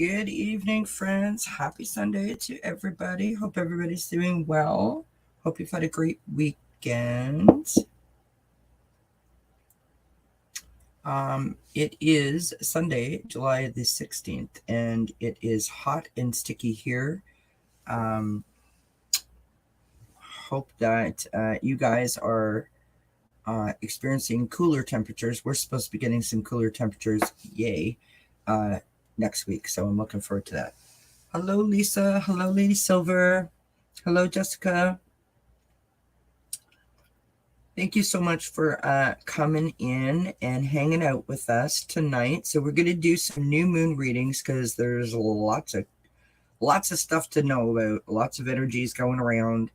Good evening, friends. Happy Sunday to everybody. Hope everybody's doing well. Hope you've had a great weekend. It is Sunday, July the 16th, and it is hot and sticky here. Hope that you guys are experiencing cooler temperatures. We're supposed to be getting some cooler temperatures, yay, next week. So I'm looking forward to that. Hello, Lisa. Hello, Lady Silver. Hello, Jessica. Thank you so much for coming in and hanging out with us tonight. So we're going to do some new moon readings because there's lots of stuff to know about, lots of energies going around.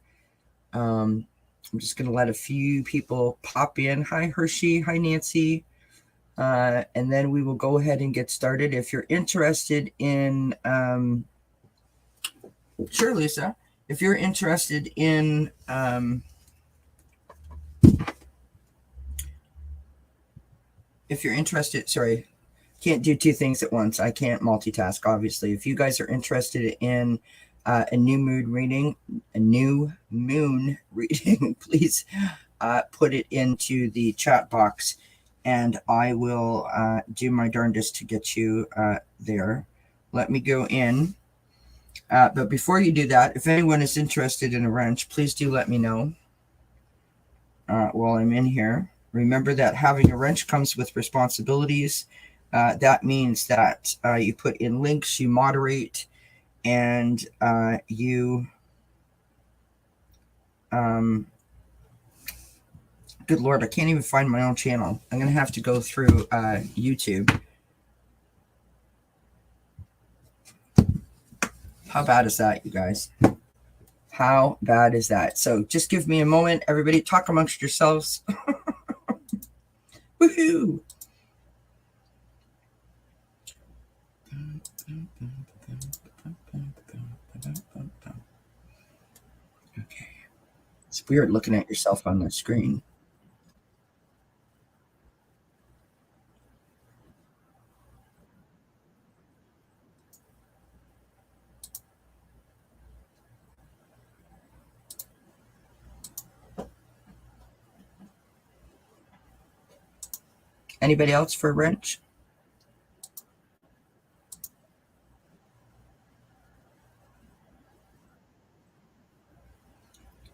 I'm just going to let a few people pop in. Hi, Hershey. Hi, Nancy. And then we will go ahead and get started. If you're interested in, sure, Lisa, if you're interested in, sorry, can't do two things at once. I can't multitask, obviously. If you guys are interested in a new moon reading, please put it into the chat box, and I will do my darndest to get you there. Let me go in. But before you do that, if anyone is interested in a wrench, please do let me know while I'm in here. Remember that having a wrench comes with responsibilities. That means that you put in links, you moderate, and you... good Lord, I can't even find my own channel. I'm going to have to go through YouTube. How bad is that, you guys? How bad is that? So just give me a moment. Everybody talk amongst yourselves. Woohoo! Okay. It's weird looking at yourself on the screen. Anybody else for a wrench?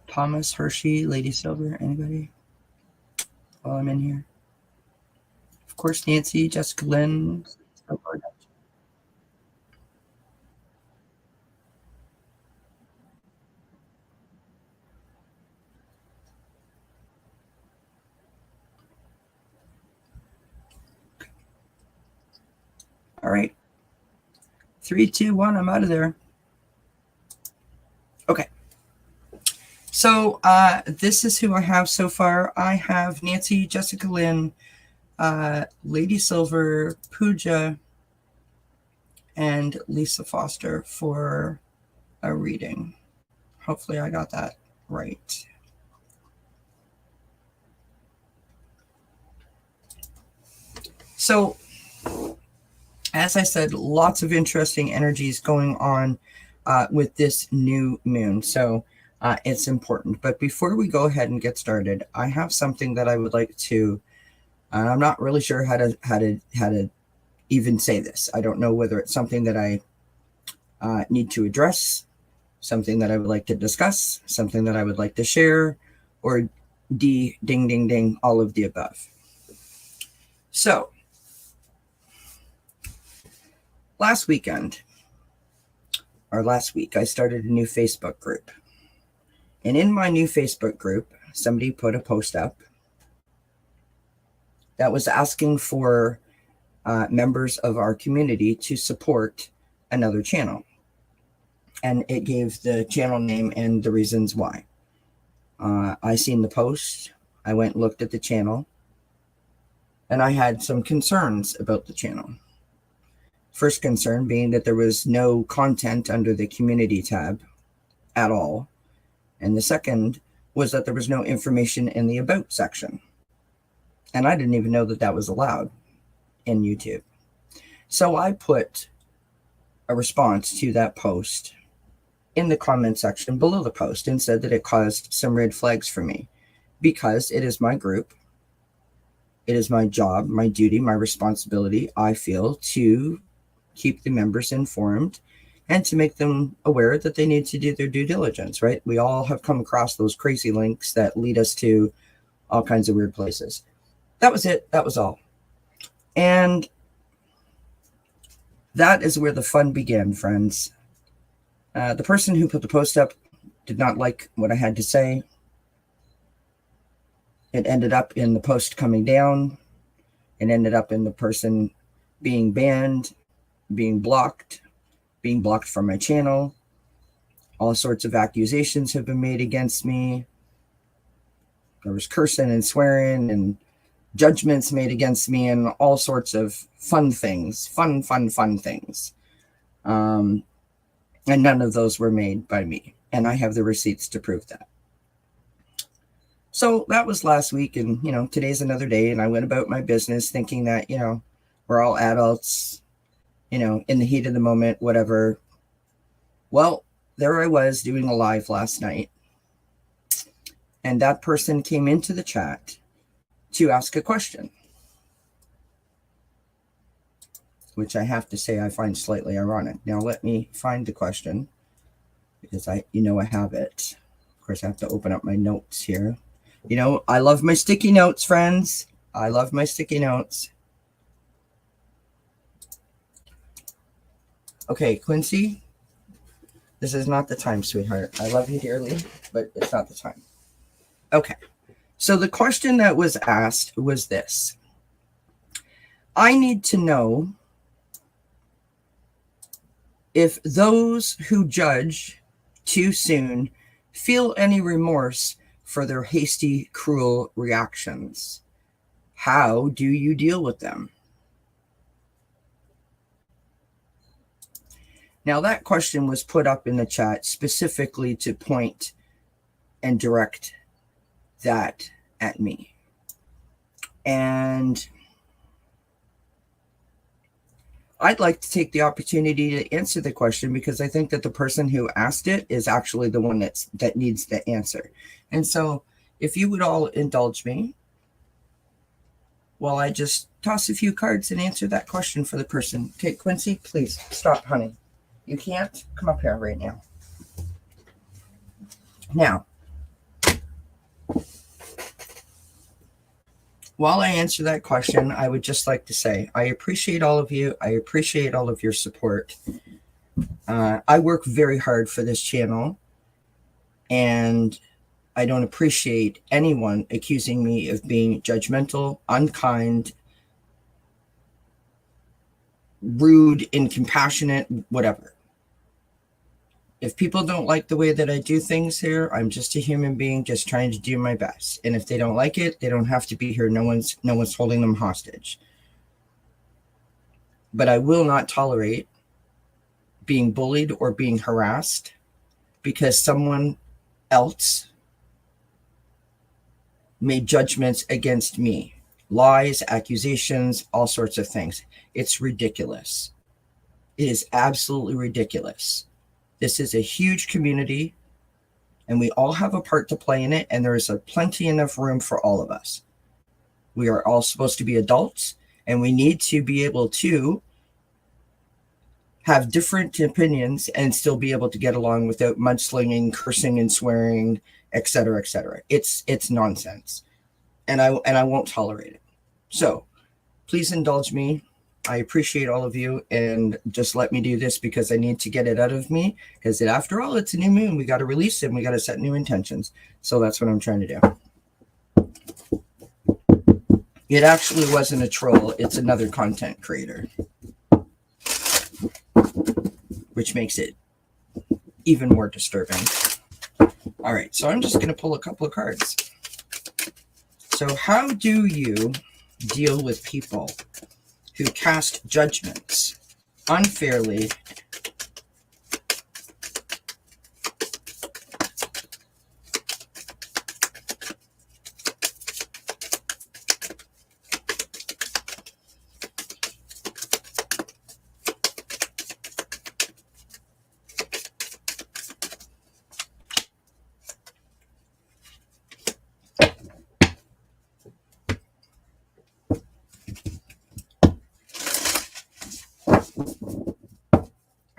Thomas, Hershey, Lady Silver, anybody? While I'm in here. Of course, Nancy, Jessica Lynn. All right. 3, 2, 1, I'm out of there. Okay. So this is who I have so far. I have Nancy, Jessica Lynn, Lady Silver, Pooja, and Lisa Foster for a reading. Hopefully I got that right. So, as I said, lots of interesting energies going on with this new moon. So it's important. But before we go ahead and get started, I have something that I would like to, I'm not really sure how to even say this. I don't know whether it's something that I need to address, something that I would like to discuss, something that I would like to share, or ding, ding, ding, all of the above. So, last week, I started a new Facebook group. And in my new Facebook group, somebody put a post up that was asking for members of our community to support another channel. And it gave the channel name and the reasons why. I seen the post. I went and looked at the channel. And I had some concerns about the channel. First concern being that there was no content under the community tab at all. And the second was that there was no information in the about section. And I didn't even know that that was allowed in YouTube. So I put a response to that post in the comment section below the post and said that it caused some red flags for me because it is my group. It is my job, my duty, my responsibility, I feel, to keep the members informed and to make them aware that they need to do their due diligence, right? We all have come across those crazy links that lead us to all kinds of weird places. That was it. That was all. And that is where the fun began, friends. The person who put the post up did not like what I had to say. It ended up in the post coming down. It ended up in the person being banned, being blocked from my channel. All sorts of accusations have been made against me. There was cursing and swearing and judgments made against me and all sorts of fun things, fun things. And none of those were made by me. And I have the receipts to prove that. So that was last week. And, today's another day. And I went about my business thinking that, we're all adults, in the heat of the moment, whatever. Well, there I was doing a live last night. And that person came into the chat to ask a question, which I have to say I find slightly ironic. Now let me find the question because I have it. Of course, I have to open up my notes here. I love my sticky notes, friends. I love my sticky notes. Okay, Quincy, this is not the time, sweetheart. I love you dearly, but it's not the time. Okay. So the question that was asked was this. I need to know if those who judge too soon feel any remorse for their hasty, cruel reactions. How do you deal with them? Now that question was put up in the chat specifically to point and direct that at me. And I'd like to take the opportunity to answer the question because I think that the person who asked it is actually the one that needs the answer. And so if you would all indulge me while I just toss a few cards and answer that question for the person. Okay, Quincy, please stop, honey. You can't come up here right now. Now, while I answer that question, I would just like to say, I appreciate all of you. I appreciate all of your support. I work very hard for this channel, and I don't appreciate anyone accusing me of being judgmental, unkind, rude, incompassionate, whatever. If people don't like the way that I do things here, I'm just a human being just trying to do my best. And if they don't like it, they don't have to be here. No one's holding them hostage. But I will not tolerate being bullied or being harassed because someone else made judgments against me. Lies, accusations, all sorts of things. It's ridiculous. It is absolutely ridiculous. This is a huge community, and we all have a part to play in it, and there is plenty enough room for all of us. We are all supposed to be adults, and we need to be able to have different opinions and still be able to get along without mudslinging, cursing, and swearing, etc., etc. It's nonsense, and I won't tolerate it. So please indulge me. I appreciate all of you, and just let me do this because I need to get it out of me, because after all, it's a new moon. We got to release it, and we got to set new intentions. So that's what I'm trying to do. It actually wasn't a troll. It's another content creator, which makes it even more disturbing. All right, so I'm just going to pull a couple of cards. So how do you deal with people who cast judgments unfairly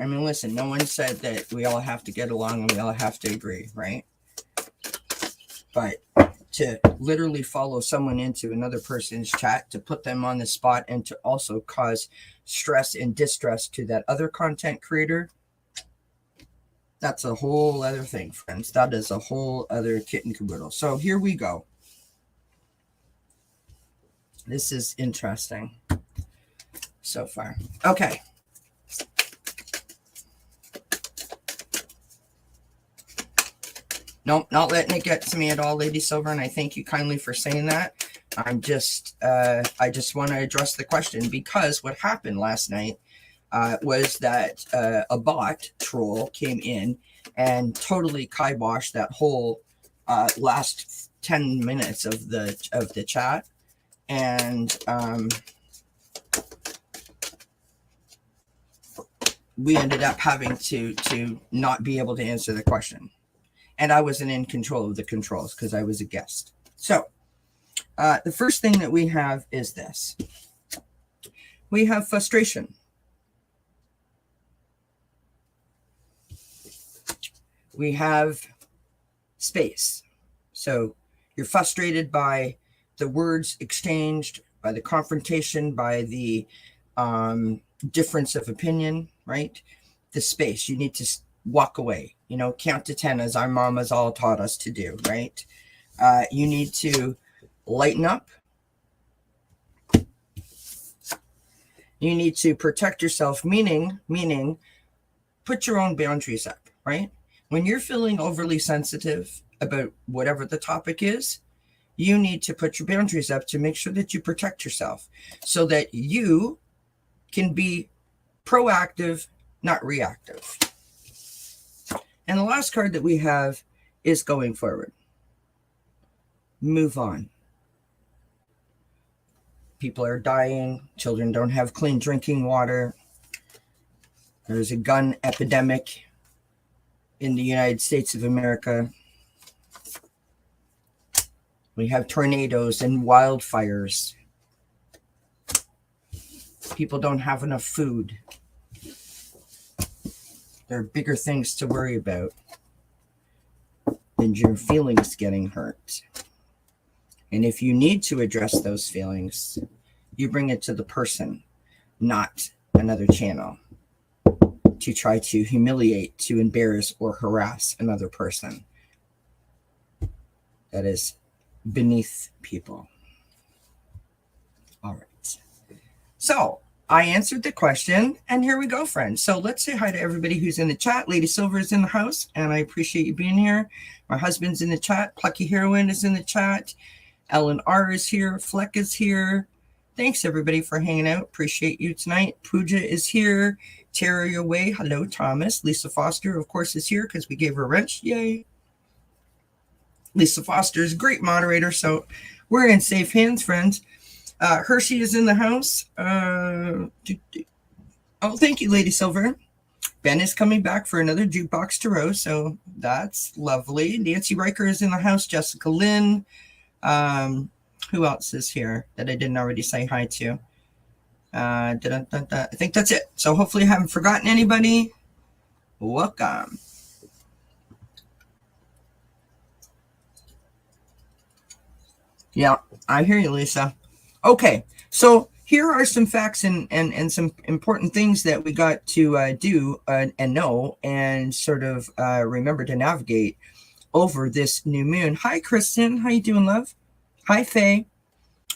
I mean, listen, no one said that we all have to get along and we all have to agree, right? But to literally follow someone into another person's chat, to put them on the spot, and to also cause stress and distress to that other content creator, that's a whole other thing, friends. That is a whole other kit and caboodle. So here we go. This is interesting so far. Okay. Nope, not letting it get to me at all, Lady Silver, and I thank you kindly for saying that. I just want to address the question, because what happened last night was that a bot troll came in and totally kiboshed that whole last 10 minutes of the chat, and we ended up having to not be able to answer the question. And I wasn't in control of the controls because I was a guest. So the first thing that we have is this. We have frustration. We have space. So you're frustrated by the words exchanged, by the confrontation, by the difference of opinion, right? The space. You need to walk away. You know, count to 10 as our mamas all taught us to do, right? You need to lighten up. You need to protect yourself, meaning put your own boundaries up, right? When you're feeling overly sensitive about whatever the topic is, you need to put your boundaries up to make sure that you protect yourself so that you can be proactive, not reactive. And the last card that we have is going forward. Move on. People are dying. Children don't have clean drinking water. There's a gun epidemic in the United States of America. We have tornadoes and wildfires. People don't have enough food. There are bigger things to worry about than your feelings getting hurt. And if you need to address those feelings, you bring it to the person, not another channel, to try to humiliate, to embarrass, or harass another person. That is beneath people. All right. So I answered the question, and here we go, friends. So let's say hi to everybody who's in the chat. Lady Silver is in the house, and I appreciate you being here. My husband's in the chat. Plucky Heroine is in the chat. Ellen R is here. Fleck is here. Thanks, everybody, for hanging out. Appreciate you tonight. Pooja is here. Tara Your Way. Hello, Thomas. Lisa Foster, of course, is here because we gave her a wrench. Yay. Lisa Foster is a great moderator, so we're in safe hands, friends. Hershey is in the house. Oh, thank you, Lady Silver. Ben is coming back for another jukebox to row, so that's lovely. Nancy Riker is in the house. Jessica Lynn. Who else is here that I didn't already say hi to? I think that's it. So hopefully I haven't forgotten anybody. Welcome. Yeah, I hear you, Lisa. Okay, so here are some facts and some important things that we got to do and know and sort of remember to navigate over this new moon. Hi, Kristen. How you doing, love? Hi, Faye.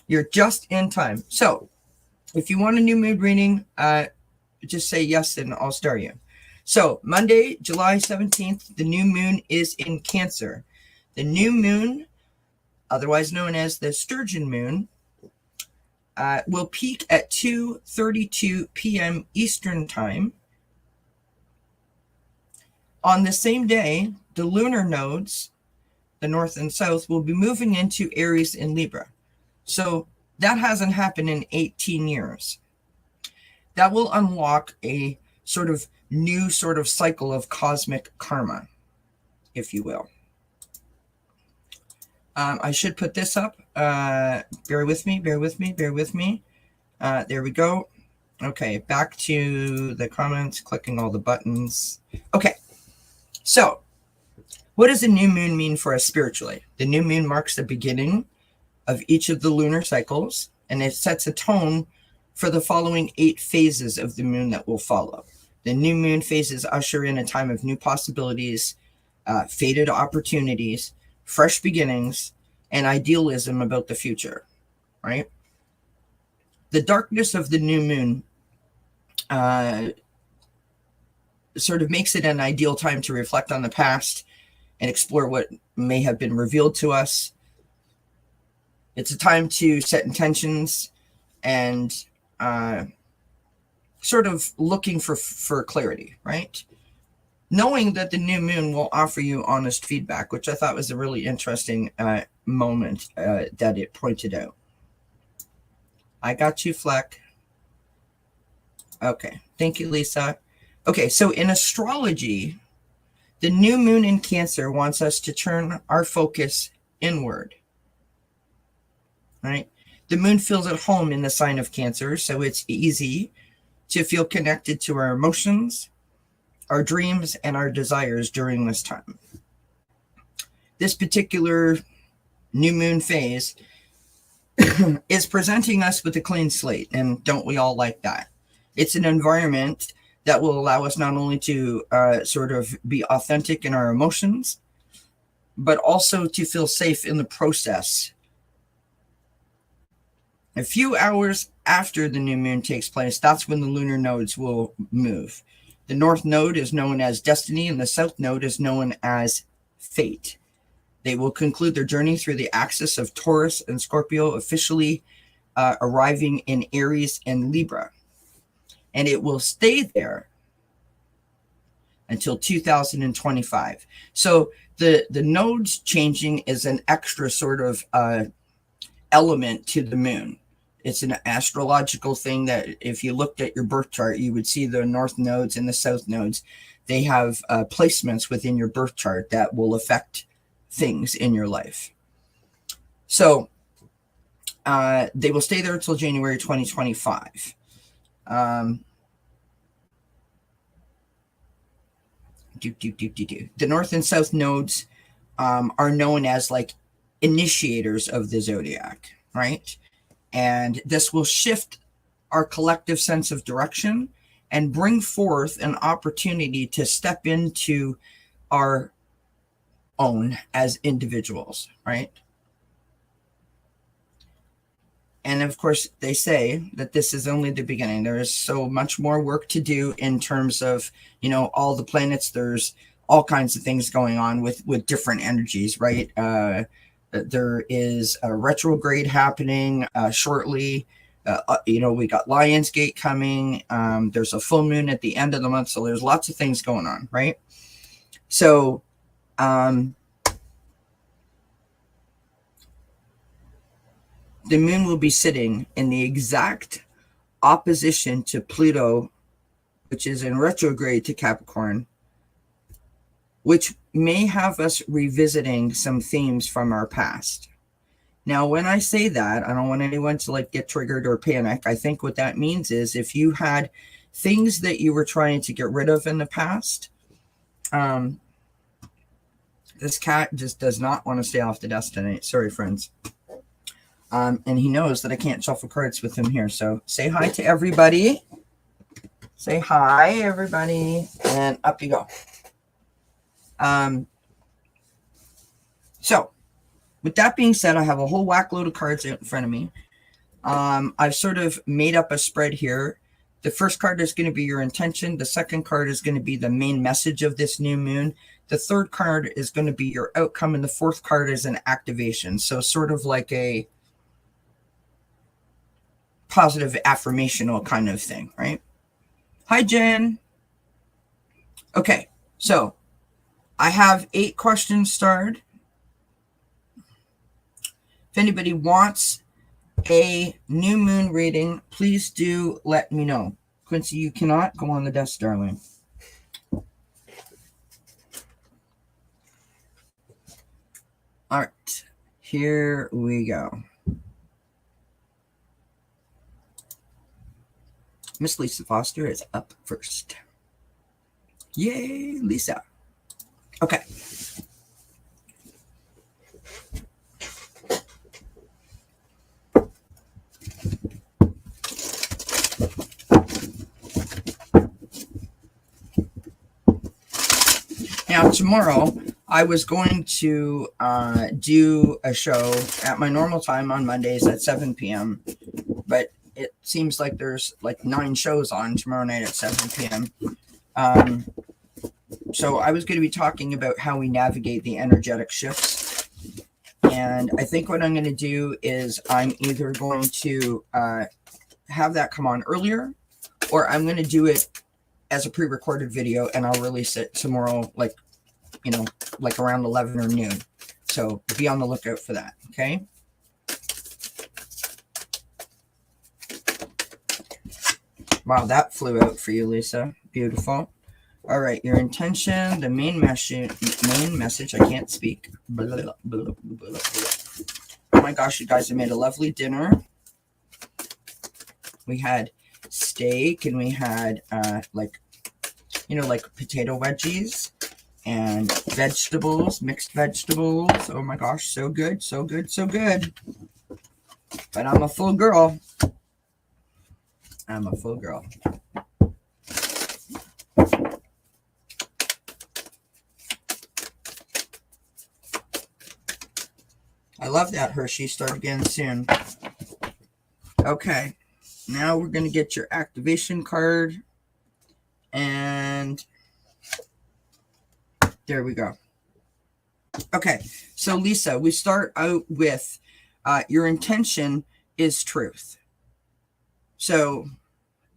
You're just in time. So if you want a new moon reading, just say yes and I'll start you. So Monday, July 17th, the new moon is in Cancer. The new moon, otherwise known as the Sturgeon moon, will peak at 2:32 p.m. Eastern time. On the same day, the lunar nodes, the north and south, will be moving into Aries and Libra. So that hasn't happened in 18 years. That will unlock a sort of new sort of cycle of cosmic karma, if you will. I should put this up. Bear with me. There we go. Okay, back to the comments, clicking all the buttons. Okay, so what does a new moon mean for us spiritually? The new moon marks the beginning of each of the lunar cycles, and it sets a tone for the following 8 phases of the moon that will follow. The new moon phases usher in a time of new possibilities, faded opportunities, fresh beginnings, and idealism about the future, right? The darkness of the new moon sort of makes it an ideal time to reflect on the past and explore what may have been revealed to us. It's a time to set intentions and sort of looking for clarity, right? Knowing that the new moon will offer you honest feedback, which I thought was a really interesting moment that it pointed out. I got you, Fleck. Okay, thank you, Lisa. Okay, so in astrology, the new moon in Cancer wants us to turn our focus inward, right? The moon feels at home in the sign of Cancer, so it's easy to feel connected to our emotions, our dreams, and our desires during this time. This particular new moon phase is presenting us with a clean slate, and don't we all like that? It's an environment that will allow us not only to sort of be authentic in our emotions, but also to feel safe in the process. A few hours after the new moon takes place, that's when the lunar nodes will move. The north node is known as destiny, and the south node is known as fate. They will conclude their journey through the axis of Taurus and Scorpio, officially arriving in Aries and Libra. And it will stay there until 2025. So the nodes changing is an extra sort of element to the moon. It's an astrological thing that if you looked at your birth chart, you would see the north nodes and the south nodes. They have placements within your birth chart that will affect things in your life. So they will stay there until January 2025. The north and south nodes are known as like initiators of the zodiac, right? And this will shift our collective sense of direction and bring forth an opportunity to step into our own as individuals, right? And of course, they say that this is only the beginning. There is so much more work to do in terms of, you know, all the planets. There's all kinds of things going on with different energies, right? There is a retrograde happening shortly. You know, we got Lionsgate coming. There's a full moon at the end of the month. So there's lots of things going on, right? So the moon will be sitting in the exact opposition to Pluto, which is in retrograde to Capricorn, which may have us revisiting some themes from our past. Now, when I say that, I don't want anyone to like get triggered or panic. I think what that means is if you had things that you were trying to get rid of in the past, this cat just does not want to stay off the desk tonight. Sorry, friends. And he knows that I can't shuffle cards with him here. So say hi to everybody. Say hi, everybody. And up you go. So with that being said, I have a whole whack load of cards out in front of me. I've sort of made up a spread here. The first card is going to be your intention. The second card is going to be the main message of this new moon. The third card is going to be your outcome. And the fourth card is an activation. So sort of like a positive affirmational kind of thing, right? Hi, Jen. Okay, so I have 8 questions starred. If anybody wants a new moon reading, please do let me know. Quincy, you cannot go on the desk, darling. All right, here we go. Miss Lisa Foster is up first. Yay, Lisa. Okay. Now, tomorrow, I was going to do a show at my normal time on Mondays at 7 p.m., but it seems like there's like 9 shows on tomorrow night at 7 p.m. So I was going to be talking about how we navigate the energetic shifts. And I think what I'm going to do is I'm either going to have that come on earlier, or I'm going to do it as a pre-recorded video and I'll release it tomorrow, like around 11 or noon. So be on the lookout for that. Okay. Wow, that flew out for you, Lisa. Beautiful. All right, your intention, the main message. I can't speak. Blah, blah, blah, oh my gosh, you guys, I made a lovely dinner. We had steak and we had like potato wedgies and vegetables, mixed vegetables. Oh my gosh, so good, so good, so good. But I'm a full girl. I'm a full girl. I love that, Hershey. Start again soon. Okay. Now we're going to get your activation card. And there we go. Okay. So, Lisa, we start out with your intention is truth. So,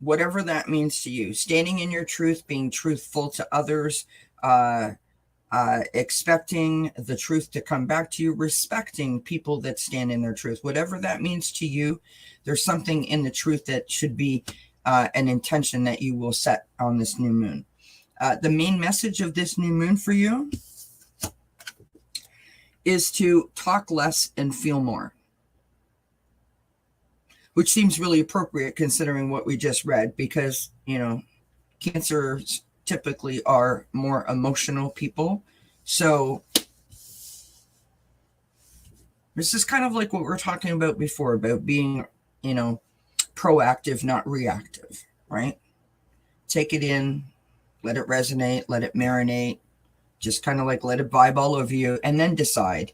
whatever that means to you, standing in your truth, being truthful to others, expecting the truth to come back to you, respecting people that stand in their truth, whatever that means to you, there's something in the truth that should be an intention that you will set on this new moon. The main message of this new moon for you is to talk less and feel more, which seems really appropriate considering what we just read, because, Cancers typically are more emotional people. So this is kind of like what we were talking about before, about being, proactive, not reactive, right? Take it in, let it resonate, let it marinate, just kind of like let it vibe all over you, and then decide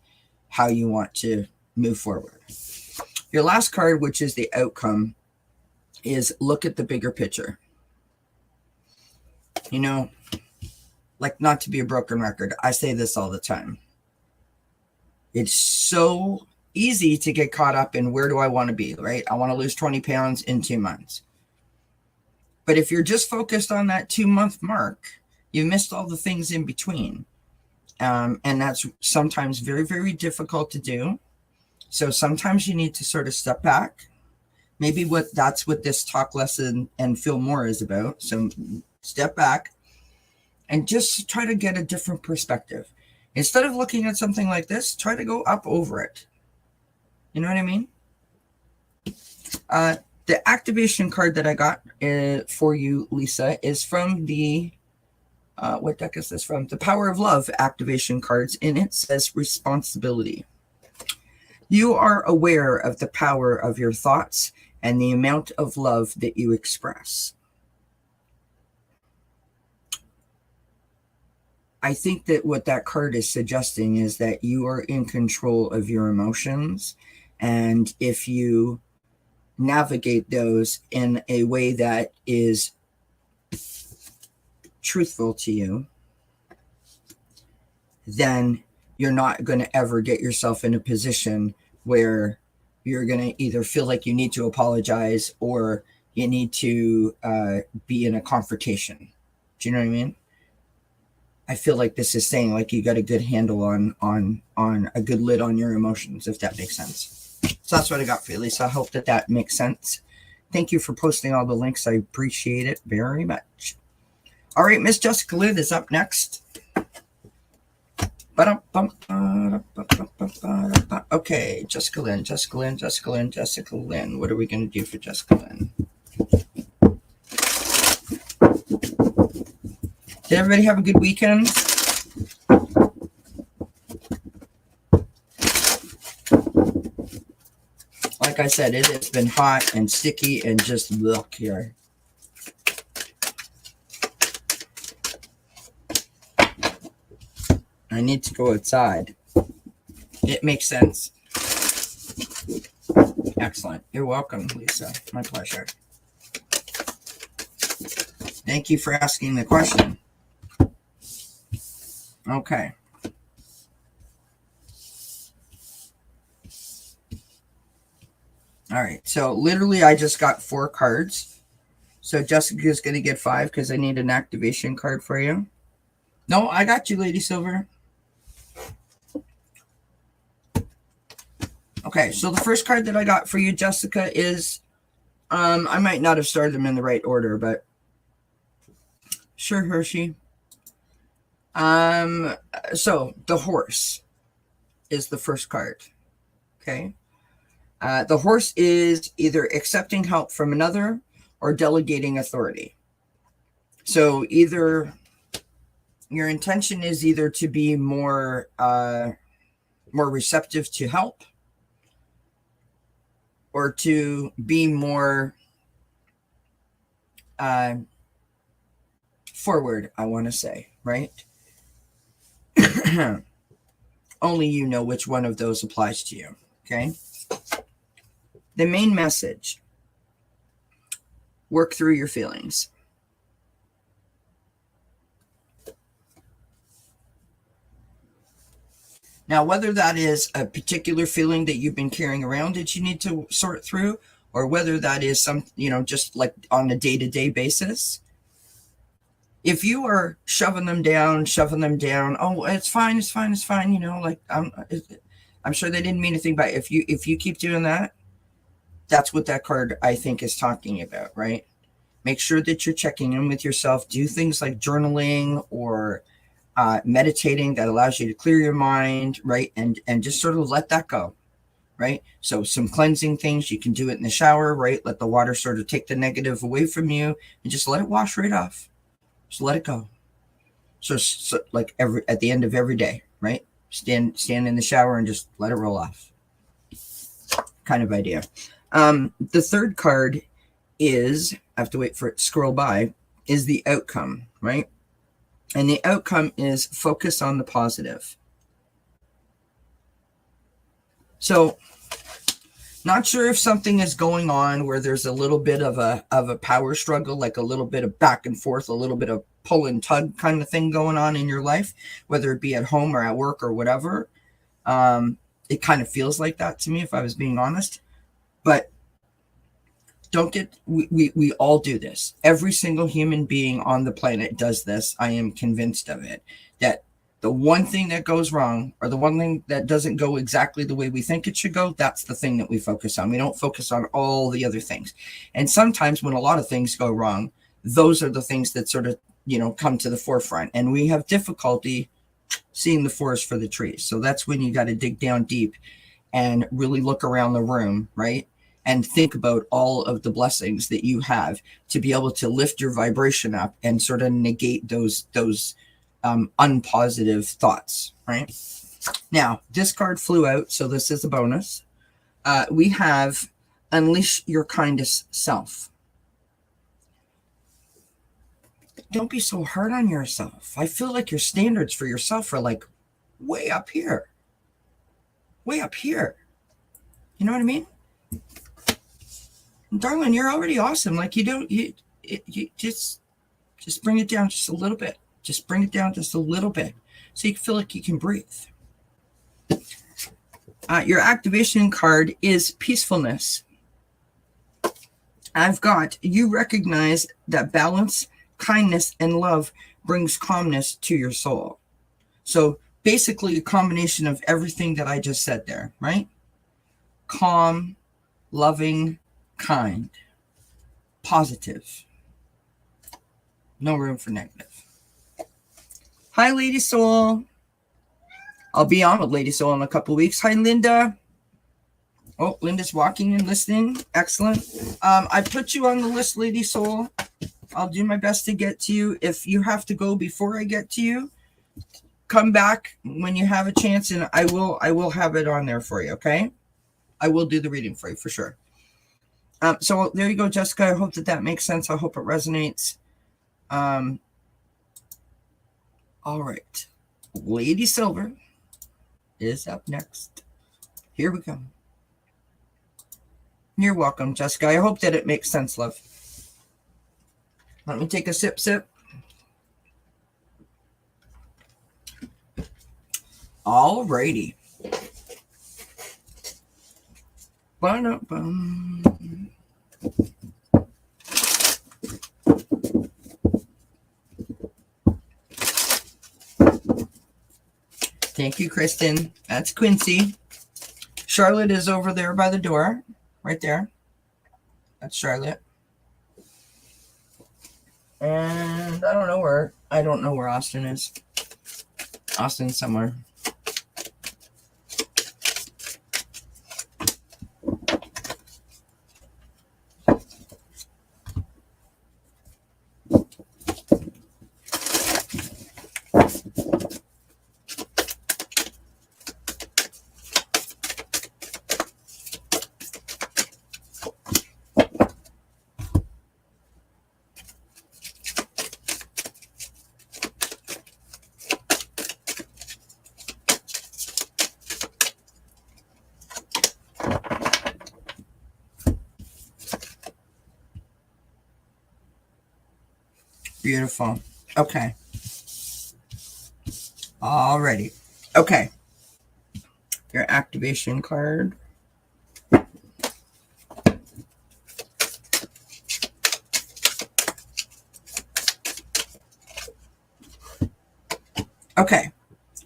how you want to move forward. Your last card, which is the outcome, is look at the bigger picture. Like, not to be a broken record, I say this all the time. It's so easy to get caught up in where do I want to be, right? I want to lose 20 pounds in 2 months. But if you're just focused on that 2-month mark, you missed all the things in between. And that's sometimes very, very difficult to do. So sometimes you need to sort of step back. Maybe that's what this talk lesson and feel more is about. So step back and just try to get a different perspective. Instead of looking at something like this, try to go up over it. You know what I mean? The activation card that I got for you, Lisa, is from the, what deck is this from? The Power of Love activation cards, and it says responsibility. You are aware of the power of your thoughts and the amount of love that you express. I think that what that card is suggesting is that you are in control of your emotions. And if you navigate those in a way that is truthful to you, then you're not going to ever get yourself in a position where you're going to either feel like you need to apologize or you need to be in a confrontation. Do you know what I mean? I feel like this is saying like you got a good handle on a good lid on your emotions, if that makes sense. So that's what I got for you, Lisa. I hope that makes sense. Thank you for posting all the links. I appreciate it very much. All right, Miss Jessica Lynn is up next. Okay, Jessica Lynn. What are we going to do for Jessica Lynn? Did everybody have a good weekend? Like I said, it has been hot and sticky and just look here. I need to go outside. It makes sense. Excellent. You're welcome, Lisa. My pleasure. Thank you for asking the question. Okay. All right. So literally I just got 4 cards. So Jessica's going to get 5 because I need an activation card for you. No, I got you, Lady Silver. Okay, so the first card that I got for you, Jessica, is, I might not have started them in the right order, but sure, Hershey. So the horse is the first card, okay? The horse is either accepting help from another or delegating authority. So either your intention is either to be more receptive to help, or to be more forward, I want to say, right? Only you know which one of those applies to you, okay? The main message: work through your feelings. Now, whether that is a particular feeling that you've been carrying around that you need to sort through, or whether that is some, just like on a day-to-day basis, if you are shoving them down, oh, it's fine, like I'm sure they didn't mean anything by it. If you keep doing that, that's what that card, I think, is talking about, right? Make sure that you're checking in with yourself. Do things like journaling or meditating that allows you to clear your mind, right? And just sort of let that go, right? So some cleansing things, you can do it in the shower, right? Let the water sort of take the negative away from you and just let it wash right off. Just let it go. So like at the end of every day, right? Stand in the shower and just let it roll off. Kind of idea. The third card is, I have to wait for it to scroll by, is the outcome, right? And the outcome is focus on the positive. So, not sure if something is going on where there's a little bit of a power struggle, like a little bit of back and forth, a little bit of pull and tug kind of thing going on in your life, whether it be at home or at work or whatever. It kind of feels like that to me, if I was being honest. But we all do this. Every single human being on the planet does this. I am convinced of it. That the one thing that goes wrong, or the one thing that doesn't go exactly the way we think it should go, that's the thing that we focus on. We don't focus on all the other things. And sometimes when a lot of things go wrong, those are the things that sort of, come to the forefront. And we have difficulty seeing the forest for the trees. So that's when you got to dig down deep and really look around the room, right? And think about all of the blessings that you have to be able to lift your vibration up and sort of negate those unpositive thoughts, right? Now, this card flew out, so this is a bonus. We have unleash your kindest self. Don't be so hard on yourself. I feel like your standards for yourself are like way up here. Way up here. You know what I mean? Darling, you're already awesome. Like you just bring it down just a little bit. Just bring it down just a little bit so you feel like you can breathe. Your activation card is peacefulness. I've got, you recognize that balance, kindness, and love brings calmness to your soul. So basically a combination of everything that I just said there, right? Calm, loving, kind, positive, no room for negative. Hi, Lady Soul. I'll be on with Lady Soul in a couple of weeks. Hi, Linda. Oh, Linda's walking and listening. Excellent. I put you on the list, Lady Soul. I'll do my best to get to you. If you have to go before I get to you, come back when you have a chance, and I will have it on there for you. Okay, I will do the reading for you for sure. So there you go, Jessica. I hope that makes sense. I hope it resonates. All right, Lady Silver is up next. Here we go. You're welcome, Jessica. I hope that it makes sense, love. Let me take a sip. All righty. Thank you, Kristen. That's Quincy. Charlotte is over there by the door, right there. That's Charlotte. And I don't know where Austin is. Austin's somewhere. Beautiful. Okay. Alrighty. Okay. Your activation card. Okay.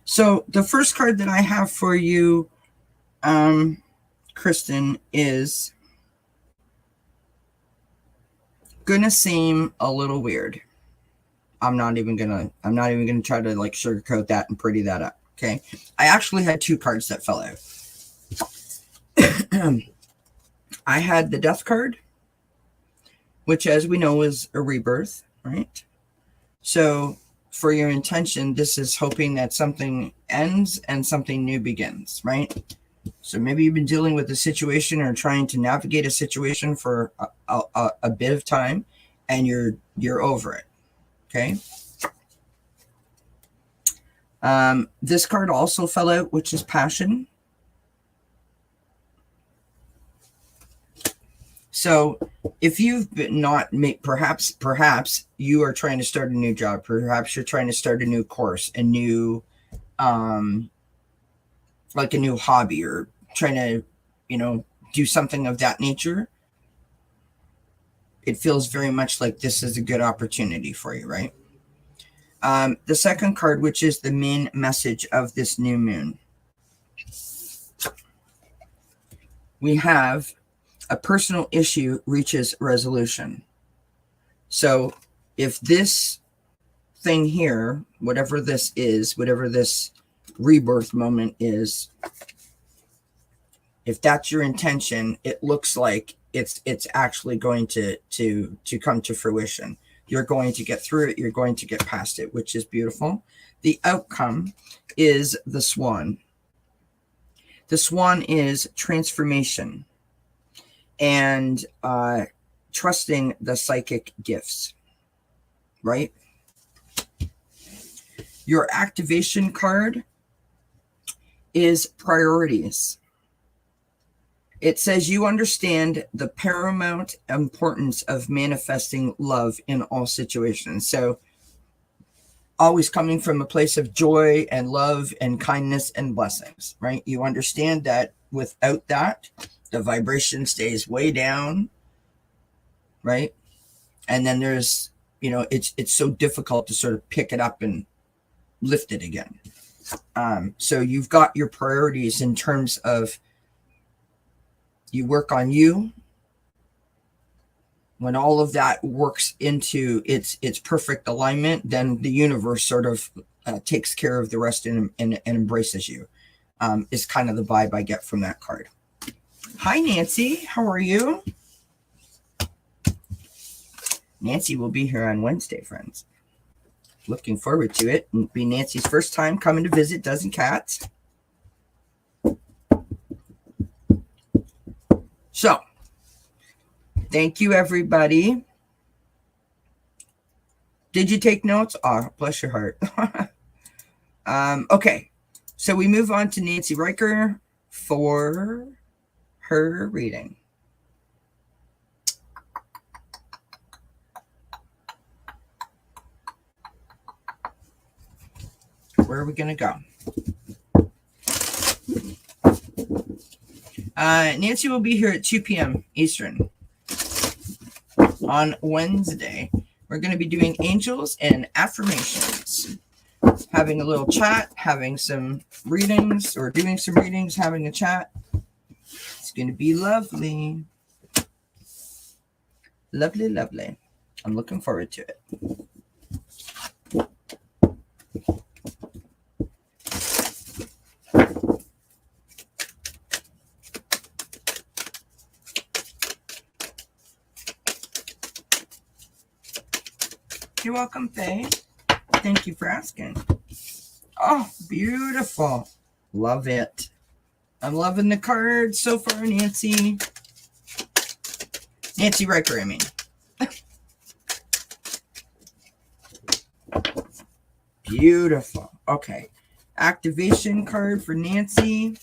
So the first card that I have for you, Kristen, is gonna seem a little weird. I'm not even gonna try to like sugarcoat that and pretty that up. Okay. I actually had two cards that fell out. I had the Death card, which, as we know, is a rebirth, right? So for your intention, this is hoping that something ends and something new begins, right? So maybe you've been dealing with a situation or trying to navigate a situation for a bit of time, and you're over it. Okay. This card also fell out, which is Passion. So if you've been perhaps you are trying to start a new job, perhaps you're trying to start a new course, a new like a new hobby, or trying to, do something of that nature. It feels very much like this is a good opportunity for you, right? The second card, which is the main message of this new moon, we have a personal issue reaches resolution. So if this thing here, whatever this is, whatever this rebirth moment is, if that's your intention, it looks like it's actually going to come to fruition. You're going to get through it. You're going to get past it, which is beautiful. The outcome is the Swan. The Swan is transformation and trusting the psychic gifts, right? Your activation card is priorities. It says you understand the paramount importance of manifesting love in all situations. So always coming from a place of joy and love and kindness and blessings, right? You understand that without that, the vibration stays way down, right? And then there's, it's so difficult to sort of pick it up and lift it again. So you've got your priorities in terms of you work on you. When all of that works into its perfect alignment, then the universe sort of takes care of the rest and embraces you, is kind of the vibe I get from that card. Hi, Nancy. How are you? Nancy will be here on Wednesday, friends. Looking forward to it. It'll be Nancy's first time coming to visit Dozen Cats. So, thank you, everybody. Did you take notes? Oh, bless your heart. Okay, so we move on to Nancy Riker for her reading. Where are we going to go? Nancy will be here at 2 p.m. Eastern on Wednesday. We're going to be doing angels and affirmations, having a little chat, having some readings, or doing some readings, having a chat. It's going to be lovely. Lovely, lovely. I'm looking forward to it. You're welcome, Faye. Thank you for asking. Oh, beautiful. Love it. I'm loving the card so far, Nancy. Nancy Riker, I mean. Beautiful. Okay. Activation card for Nancy.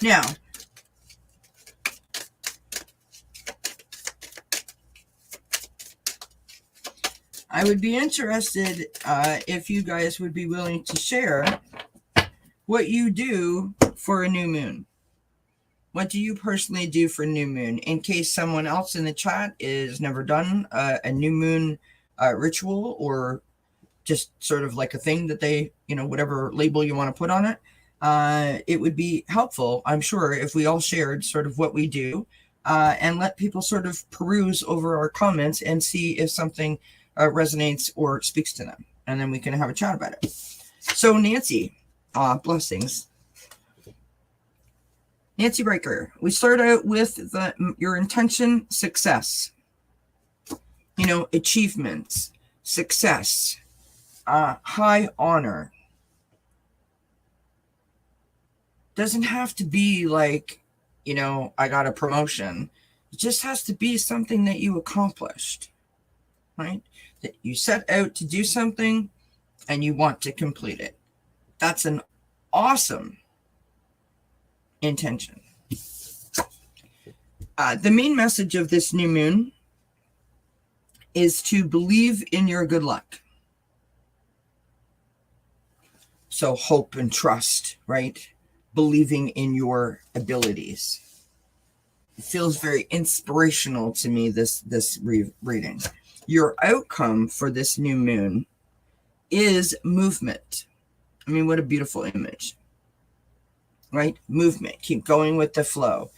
Now, I would be interested if you guys would be willing to share what you do for a new moon. What do you personally do for new moon? In case someone else in the chat is never done a new moon ritual, or just sort of like a thing that they, whatever label you want to put on it, it would be helpful, I'm sure, if we all shared sort of what we do and let people sort of peruse over our comments and see if something resonates or speaks to them, and then we can have a chat about it. So Nancy, blessings. Nancy Riker, we start out with your intention, success, achievements, success, high honor. Doesn't have to be like, I got a promotion. It just has to be something that you accomplished, right? That you set out to do something and you want to complete it. That's an awesome intention. The main message of this new moon is to believe in your good luck. So hope and trust, right? Believing in your abilities. It feels very inspirational to me, this reading. Your outcome for this new moon is movement. I mean, what a beautiful image, right? Movement. Keep going with the flow.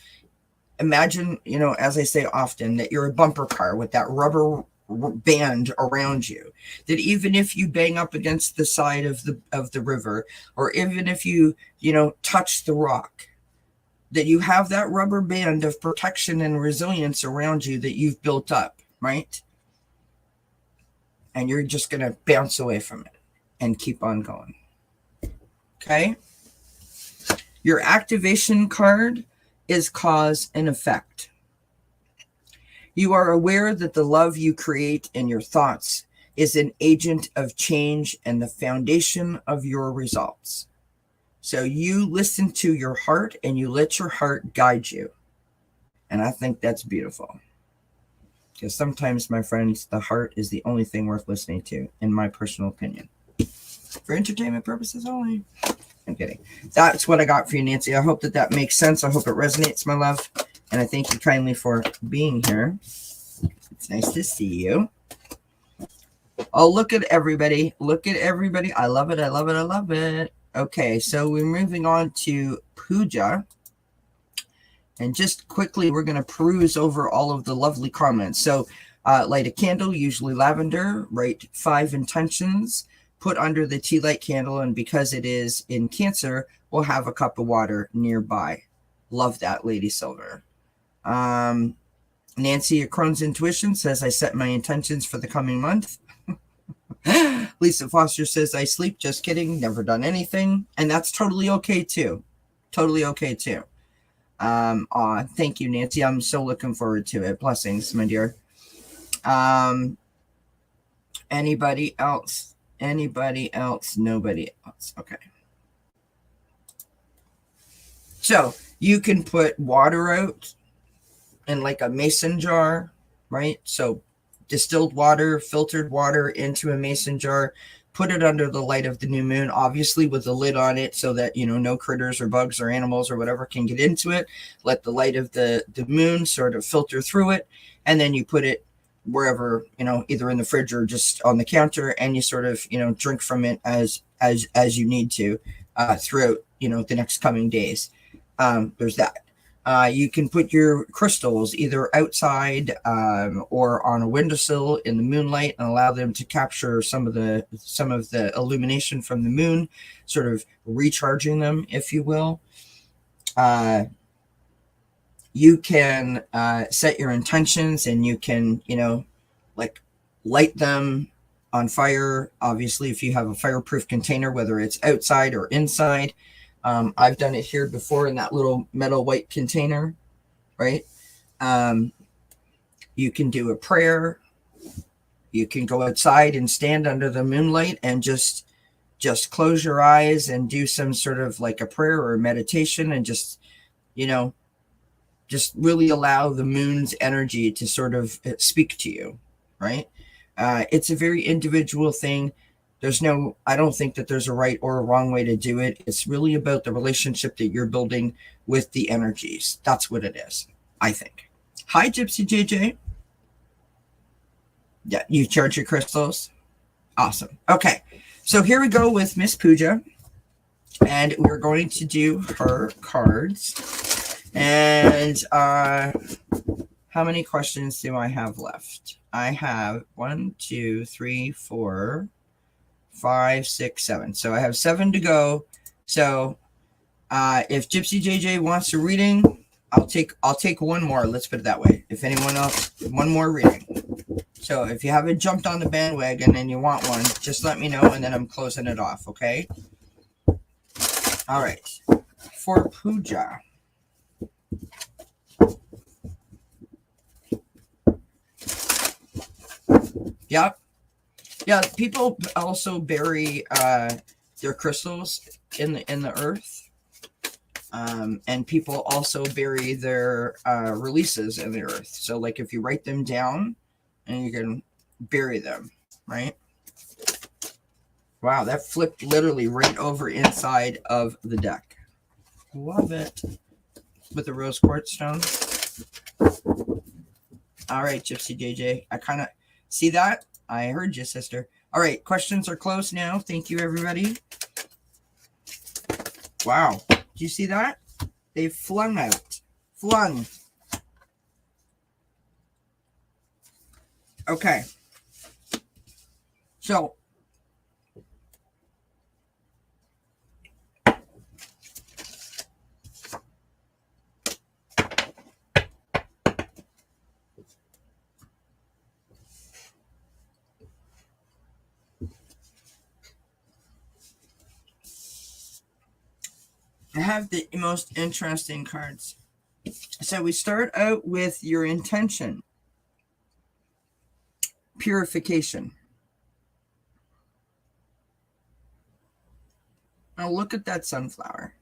Imagine, as I say often, that you're a bumper car with that rubber band around you, that even if you bang up against the side of the river, or even if you touch the rock, that you have that rubber band of protection and resilience around you that you've built up, right? And you're just going to bounce away from it and keep on going. Okay? Your activation card is cause and effect. You are aware that the love you create in your thoughts is an agent of change and the foundation of your results. So you listen to your heart and you let your heart guide you. And I think that's beautiful. Because sometimes, my friends, the heart is the only thing worth listening to, in my personal opinion. For entertainment purposes only. I'm kidding. That's what I got for you, Nancy. I hope that makes sense. I hope it resonates, my love. And I thank you kindly for being here. It's nice to see you. Oh, look at everybody. Look at everybody. I love it. I love it. I love it. Okay, so we're moving on to puja. And just quickly, we're going to peruse over all of the lovely comments. So light a candle, usually lavender, write 5 intentions, put under the tea light candle, and because it is in Cancer, we'll have a cup of water nearby. Love that, Lady Silver. Nancy at Crohn's Intuition says, I set my intentions for the coming month. Lisa Foster says, I sleep. Just kidding. Never done anything. And that's totally okay too. Totally okay too. Thank you, Nancy. I'm so looking forward to it. Blessings, my dear. Anybody else? Anybody else? Nobody else. Okay. So you can put water out in like a mason jar, right? So distilled water, filtered water into a mason jar, put it under the light of the new moon, obviously with the lid on it so that, no critters or bugs or animals or whatever can get into it. Let the light of the moon sort of filter through it. And then you put it wherever, either in the fridge or just on the counter, and you sort of, drink from it as you need to throughout, the next coming days. There's that. You can put your crystals either outside or on a windowsill in the moonlight and allow them to capture some of the illumination from the moon, sort of recharging them, if you will. You can set your intentions, and you can, like light them on fire. Obviously, if you have a fireproof container, whether it's outside or inside. I've done it here before in that little metal white container, right? You can do a prayer. You can go outside and stand under the moonlight and just close your eyes and do some sort of like a prayer or a meditation, and just really allow the moon's energy to sort of speak to you, right? It's a very individual thing. I don't think that there's a right or a wrong way to do it. It's really about the relationship that you're building with the energies. That's what it is, I think. Hi, Gypsy JJ. Yeah, you charge your crystals. Awesome. Okay, so here we go with Miss Pooja, and we're going to do her cards. And how many questions do I have left? I have 1, 2, 3, 4, 5, 6, 7. So I have 7 to go. So if Gypsy JJ wants a reading, I'll take one more. Let's put it that way. If anyone else, one more reading. So if you haven't jumped on the bandwagon and you want one, just let me know, and then I'm closing it off. Okay. All right. For Pooja. Yep. Yeah, people also bury their crystals in the earth, and people also bury their releases in the earth. So, like, if you write them down, and you can bury them, right? Wow, that flipped literally right over inside of the deck. Love it. With the rose quartz stone. All right, Gypsy JJ. I kind of see that. I heard you, sister. All right, questions are closed now. Thank you, everybody. Wow. Did you see that? They flung out. Flung. Okay. So, I have the most interesting cards. So we start out with your intention. Purification. Now look at that sunflower.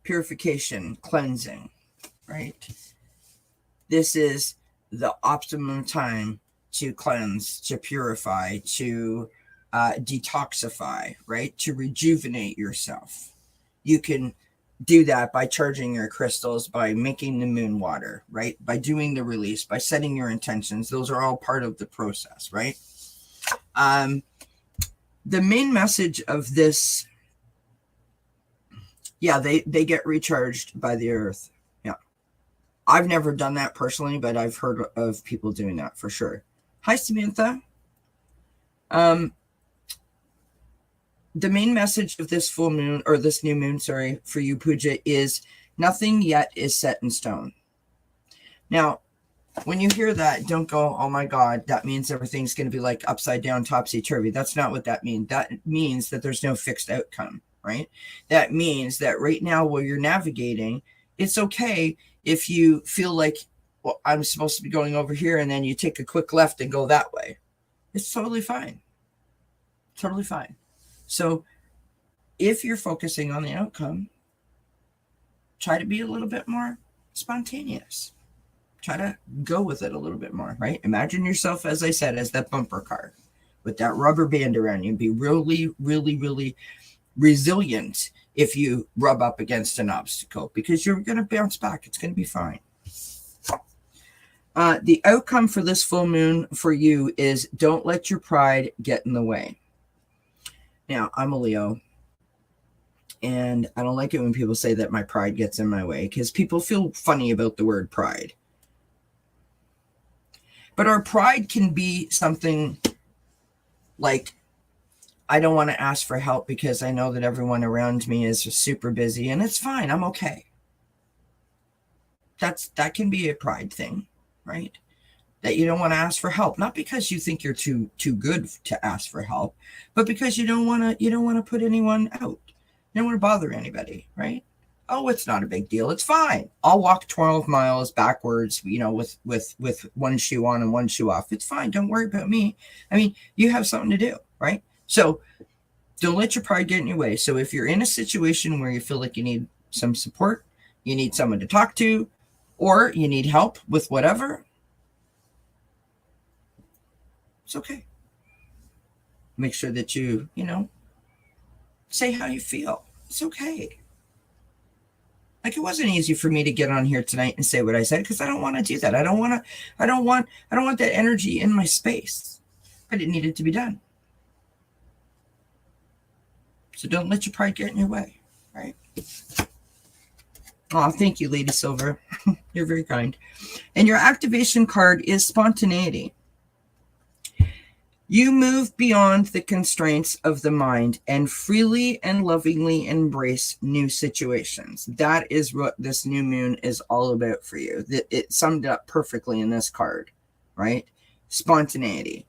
Purification, cleansing, right? This is the optimum time to cleanse, to purify, to detoxify, right? To rejuvenate yourself. You can do that by charging your crystals, by making the moon water, right? By doing the release, by setting your intentions. Those are all part of the process, right? The main message of this, yeah, they get recharged by the earth. Yeah. I've never done that personally, but I've heard of people doing that for sure. Hi, Samantha. The main message of this full moon, or this new moon, sorry, for you, Pooja, is nothing yet is set in stone. Now, when you hear that, don't go, oh my God, that means everything's going to be like upside down, topsy-turvy. That's not what that means. That means that there's no fixed outcome, right? That means that right now while you're navigating, it's okay if you feel like, well, I'm supposed to be going over here, and then you take a quick left and go that way. It's totally fine. Totally fine. So if you're focusing on the outcome, try to be a little bit more spontaneous. Try to go with it a little bit more, right? Imagine yourself, as I said, as that bumper car with that rubber band around you. Be really, really, really resilient if you rub up against an obstacle, because you're going to bounce back. It's going to be fine. The outcome for this full moon for you is don't let your pride get in the way. Now, I'm a Leo, and I don't like it when people say that my pride gets in my way, because people feel funny about the word pride. But our pride can be something like, I don't want to ask for help because I know that everyone around me is super busy, and it's fine. I'm okay. That can be a pride thing, right? That you don't want to ask for help, not because you think you're too good to ask for help, but because you don't want to put anyone out. You don't want to bother anybody, right? Oh, it's not a big deal. It's fine. I'll walk 12 miles backwards, with one shoe on and one shoe off. It's fine. Don't worry about me. I mean, you have something to do, right? So don't let your pride get in your way. So if you're in a situation where you feel like you need some support, you need someone to talk to, or you need help with whatever, it's okay. Make sure that you say how you feel. It's okay. Like, it wasn't easy for me to get on here tonight and say what I said, because I don't want to do that. I don't want that energy in my space. But it needed to be done. So don't let your pride get in your way, right? Oh, thank you, Lady Silver. You're very kind. And your activation card is spontaneity. You move beyond the constraints of the mind and freely and lovingly embrace new situations. That is what this new moon is all about for you. It summed it up perfectly in this card, right? Spontaneity.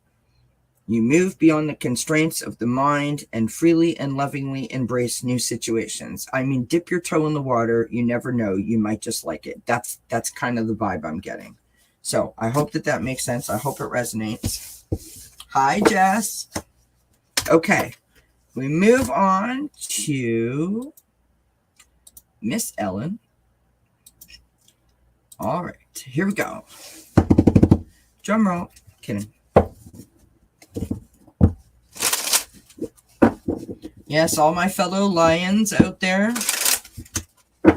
You move beyond the constraints of the mind and freely and lovingly embrace new situations. I mean, dip your toe in the water. You never know. You might just like it. That's kind of the vibe I'm getting. So I hope that makes sense. I hope it resonates. Hi, Jess. Okay, we move on to Miss Ellen. All right, here we go. Drum roll. Kidding. Yes, all my fellow lions out there.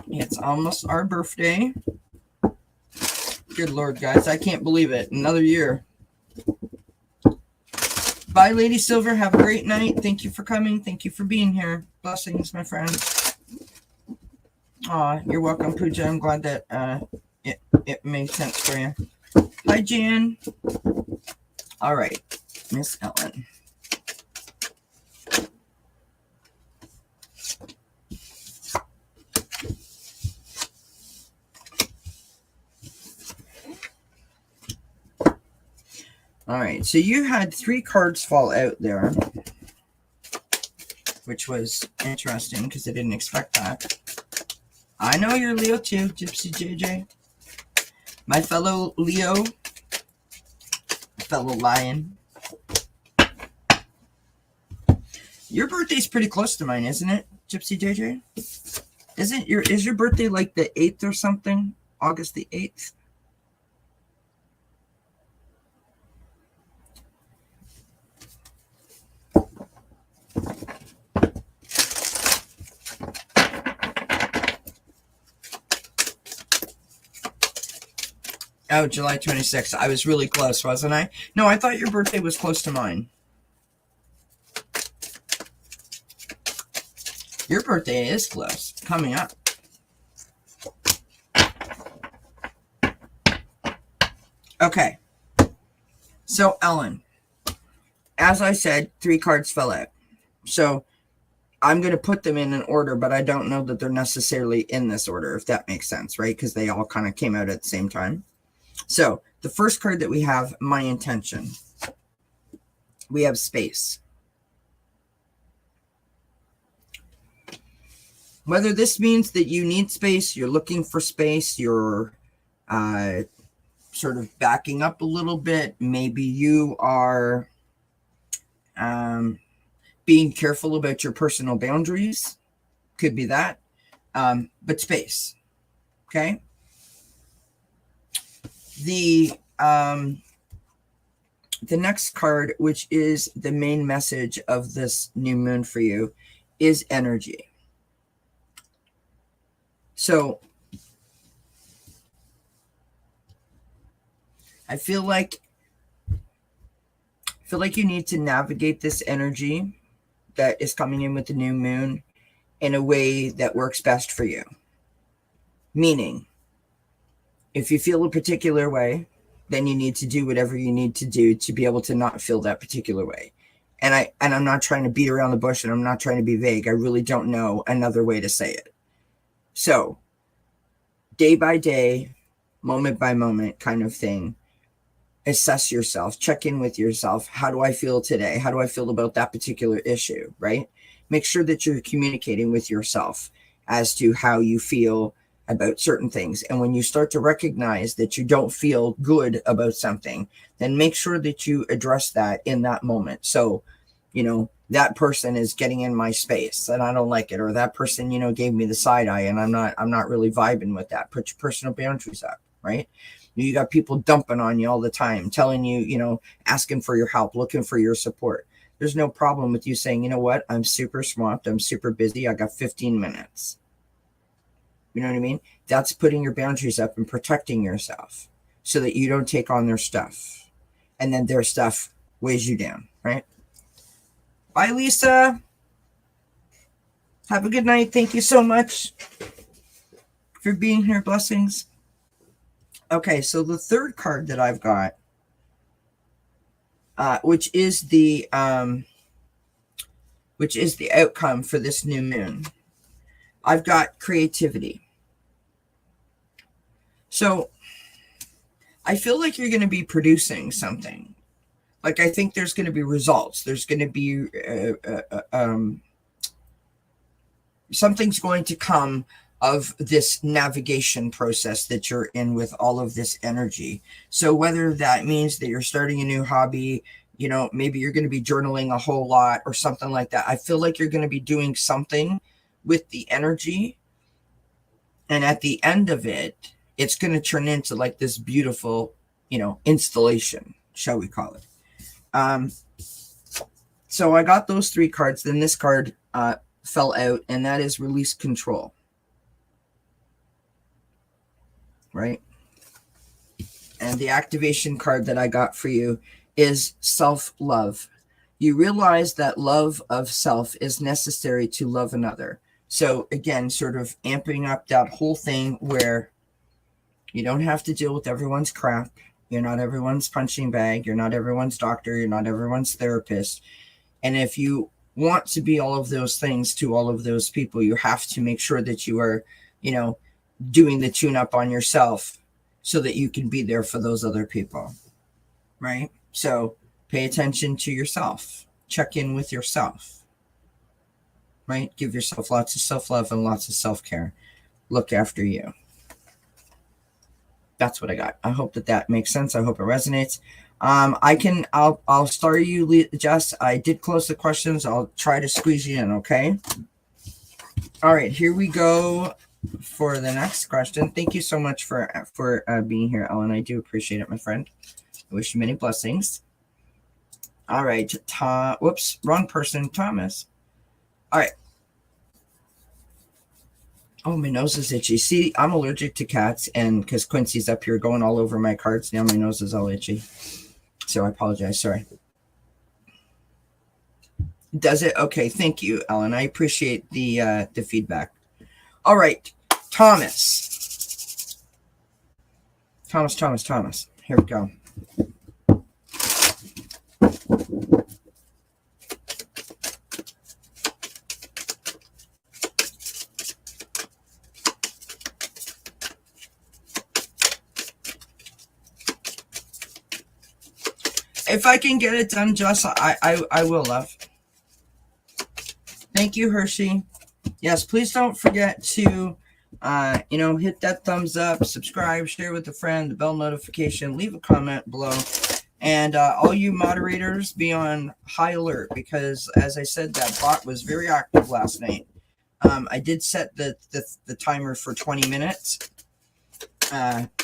It's almost our birthday. Good Lord, guys, I can't believe it. Another year. Bye, Lady Silver. Have a great night. Thank you for coming. Thank you for being here. Blessings, my friend. Aw, you're welcome, Pooja. I'm glad that it made sense for you. Hi, Jan. All right, Miss Ellen. All right, so you had 3 cards fall out there, which was interesting because I didn't expect that. I know you're Leo too, Gypsy JJ. My fellow Leo, fellow lion. Your birthday's pretty close to mine, isn't it, Gypsy JJ? Is your birthday like the 8th or something? August the 8th? Oh, July 26th. I was really close, wasn't I? No, I thought your birthday was close to mine. Your birthday is close. Coming up. Okay. So, Ellen, as I said, 3 cards fell out. So, I'm going to put them in an order, but I don't know that they're necessarily in this order, if that makes sense, right? Because they all kind of came out at the same time. So the first card that we have, my intention. We have space. Whether this means that you need space, you're looking for space, you're sort of backing up a little bit. Maybe you are being careful about your personal boundaries. Could be that. But space. Okay. The next card, which is the main message of this new moon for you, is energy. So I feel like you need to navigate this energy that is coming in with the new moon in a way that works best for you. Meaning, if you feel a particular way, then you need to do whatever you need to do to be able to not feel that particular way. And I'm not trying to beat around the bush, and I'm not trying to be vague. I really don't know another way to say it. So, day by day, moment by moment kind of thing, assess yourself, check in with yourself. How do I feel today? How do I feel about that particular issue, right? Make sure that you're communicating with yourself as to how you feel about certain things. And when you start to recognize that you don't feel good about something, then make sure that you address that in that moment. So, that person is getting in my space and I don't like it, or that person, gave me the side eye and I'm not really vibing with that. Put your personal boundaries up, right? You got people dumping on you all the time, telling you, asking for your help, looking for your support. There's no problem with you saying, you know what? I'm super swamped. I'm super busy. I got 15 minutes. You know what I mean? That's putting your boundaries up and protecting yourself so that you don't take on their stuff. And then their stuff weighs you down, right? Bye, Lisa. Have a good night. Thank you so much for being here. Blessings. Okay, so the third card that I've got, which is the outcome for this new moon, I've got creativity. So I feel like you're going to be producing something. Like, I think there's going to be results. There's going to be something's going to come of this navigation process that you're in with all of this energy. So whether that means that you're starting a new hobby, maybe you're going to be journaling a whole lot or something like that. I feel like you're going to be doing something with the energy. And at the end of it, it's going to turn into like this beautiful, installation, shall we call it. So I got those three cards. Then this card fell out, and that is release control. Right? And the activation card that I got for you is self-love. You realize that love of self is necessary to love another. So again, sort of amping up that whole thing where you don't have to deal with everyone's crap. You're not everyone's punching bag. You're not everyone's doctor. You're not everyone's therapist. And if you want to be all of those things to all of those people, you have to make sure that you are, doing the tune-up on yourself so that you can be there for those other people, right? So pay attention to yourself. Check in with yourself, right? Give yourself lots of self-love and lots of self-care. Look after you. That's what I got. I hope that makes sense. I hope it resonates. I'll start you, Jess. I did close the questions. I'll try to squeeze you in, okay? All right, here we go for the next question. Thank you so much for being here, Ellen. I do appreciate it, my friend. I wish you many blessings. All right, whoops, wrong person, Thomas. All right. Oh, my nose is itchy. See, I'm allergic to cats, and because Quincy's up here going all over my cards, now my nose is all itchy. So I apologize. Sorry. Does it? Okay. Thank you, Ellen. I appreciate the feedback. All right, Thomas. Here we go. If I can get it done, Jess, I will, love. Thank you, Hershey. Yes, please don't forget to, hit that thumbs up, subscribe, share with a friend, the bell notification, leave a comment below. And all you moderators, be on high alert because, as I said, that bot was very active last night. I did set the timer for 20 minutes.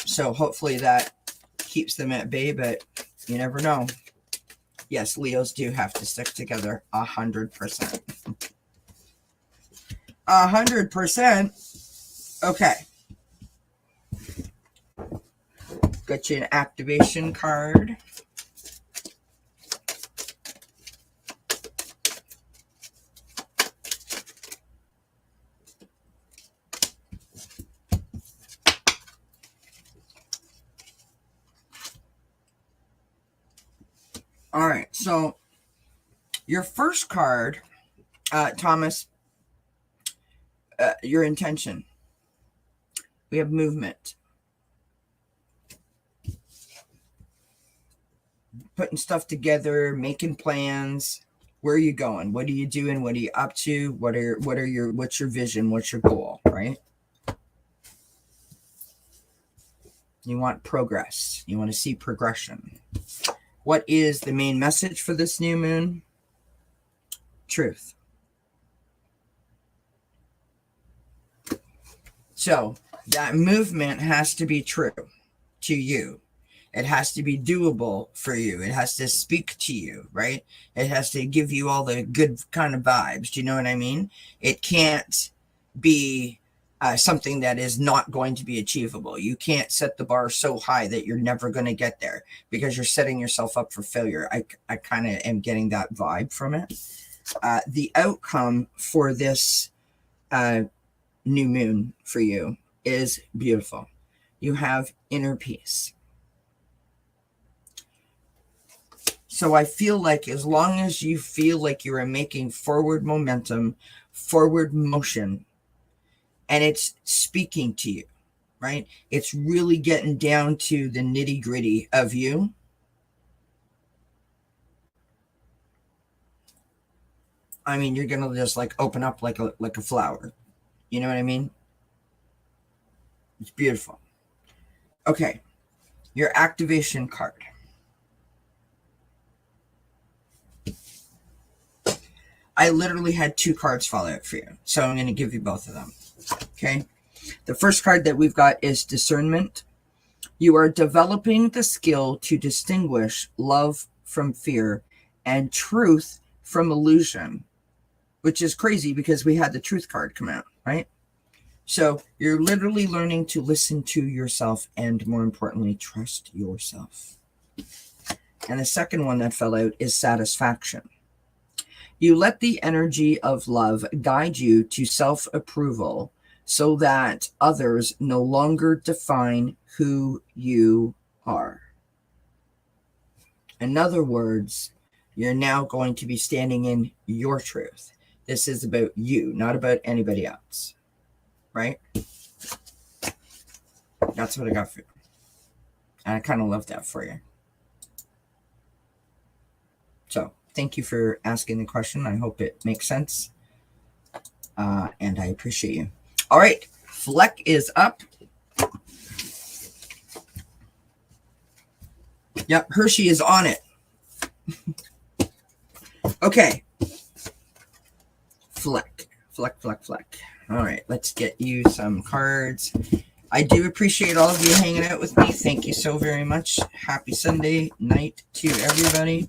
So hopefully that keeps them at bay, but you never know. Yes, Leos do have to stick together 100%. 100%. Okay. Got you an activation card. All right, so your first card, Thomas, your intention. We have movement. Putting stuff together, making plans. Where are you going? What are you doing? What are you up to? What's your vision? What's your goal, right? You want progress. You want to see progression. What is the main message for this new moon? Truth. So that movement has to be true to you. It has to be doable for you. It has to speak to you, right? It has to give you all the good kind of vibes. Do you know what I mean? It can't be something that is not going to be achievable. You can't set the bar so high that you're never going to get there because you're setting yourself up for failure. I kind of am getting that vibe from it. The outcome for this new moon for you is beautiful. You have inner peace. So I feel like as long as you feel like you are making forward momentum, forward motion, and it's speaking to you, right? It's really getting down to the nitty gritty of you. I mean, you're going to just like open up like a flower. You know what I mean? It's beautiful. Okay. Your activation card. I literally had 2 cards fall out for you. So I'm going to give you both of them. Okay. The first card that we've got is discernment. You are developing the skill to distinguish love from fear and truth from illusion, which is crazy because we had the truth card come out, right? So you're literally learning to listen to yourself and, more importantly, trust yourself. And the second one that fell out is satisfaction. You let the energy of love guide you to self-approval so that others no longer define who you are. In other words, you're now going to be standing in your truth. This is about you, not about anybody else. Right? That's what I got for you. And I kind of love that for you. So, thank you for asking the question. I hope it makes sense. And I appreciate you. All right. Fleck is up. Yep. Hershey is on it. Okay. Fleck. All right. Let's get you some cards. I do appreciate all of you hanging out with me. Thank you so very much. Happy Sunday night to everybody.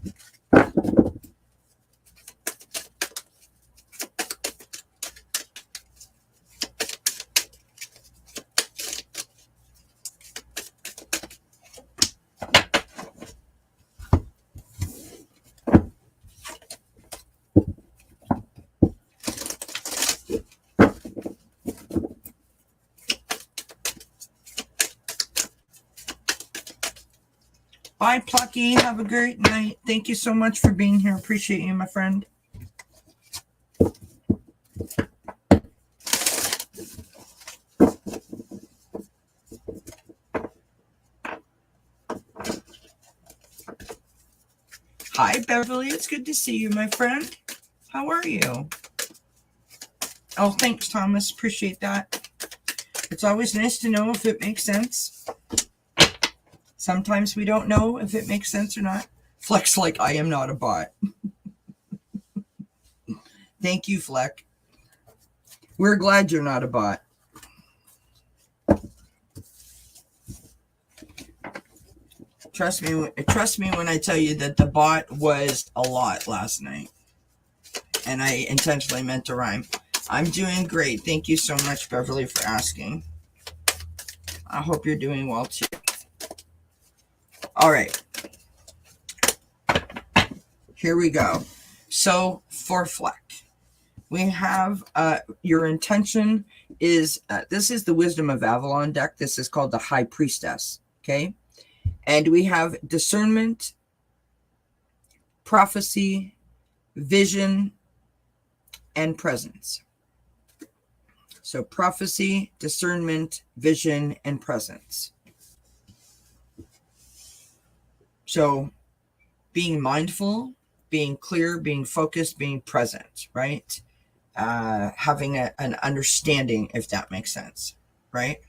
Bye, Plucky. Have a great night. Thank you so much for being here. Appreciate you, my friend. Hi, Beverly. It's good to see you, my friend. How are you? Oh, thanks, Thomas. Appreciate that. It's always nice to know if it makes sense. Sometimes we don't know if it makes sense or not. Flex like I am not a bot. Thank you, Fleck. We're glad you're not a bot. Trust me when I tell you that the bot was a lot last night. And I intentionally meant to rhyme. I'm doing great. Thank you so much, Beverly, for asking. I hope you're doing well too. All right. Here we go. So for Fleck, we have your intention is, this is the Wisdom of Avalon deck. This is called the High Priestess. Okay. And we have discernment, prophecy, vision, and presence. So prophecy, discernment, vision, and presence. So being mindful, being clear, being focused, being present, right? Having an understanding, if that makes sense, right?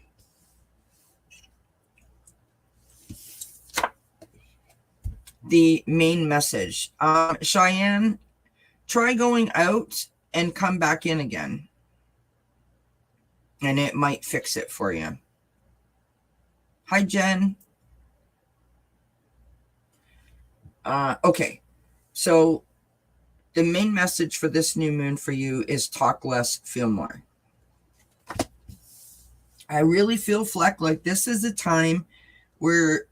The main message. Cheyenne, try going out and come back in again. And it might fix it for you. Hi, Jen. Okay. So the main message for this new moon for you is talk less, feel more. I really feel, Fleck, like this is a time where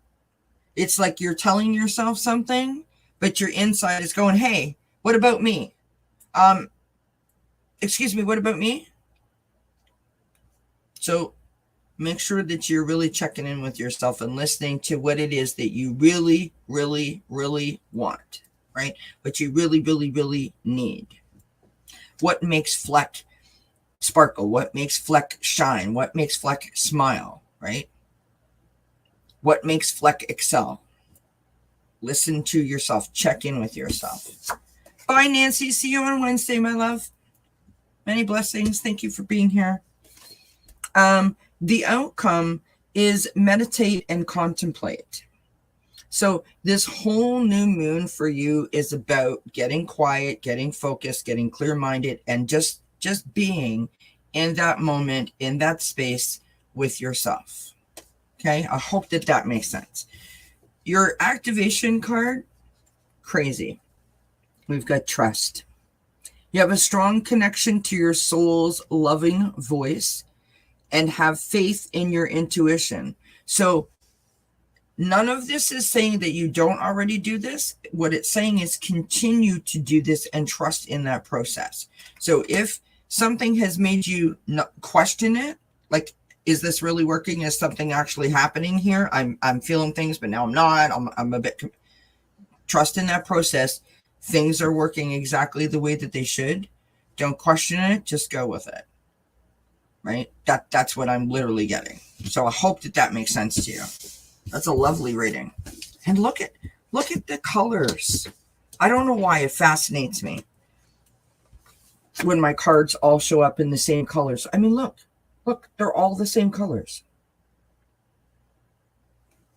it's like you're telling yourself something, but your inside is going, hey, what about me? Excuse me, what about me? So make sure that you're really checking in with yourself and listening to what it is that you really, really, really want, right? What you really, really, really need. What makes Fleck sparkle? What makes Fleck shine? What makes Fleck smile, right? What makes Fleck excel? Listen to yourself. Check in with yourself. Bye, Nancy. See you on Wednesday, my love. Many blessings. Thank you for being here. The outcome is meditate and contemplate. So this whole new moon for you is about getting quiet, getting focused, getting clear-minded, and just being in that moment, in that space with yourself. Okay, I hope that makes sense. Your activation card, crazy. We've got trust. You have a strong connection to your soul's loving voice and have faith in your intuition. So none of this is saying that you don't already do this. What it's saying is continue to do this and trust in that process. So if something has made you not question it, like, is this really working? Is something actually happening here? I'm feeling things, but now I'm not. I'm a bit trust in that process. Things are working exactly the way that they should. Don't question it. Just go with it. Right? That's what I'm literally getting. So I hope that makes sense to you. That's a lovely reading. And look at the colors. I don't know why it fascinates me when my cards all show up in the same colors. I mean, look, they're all the same colors.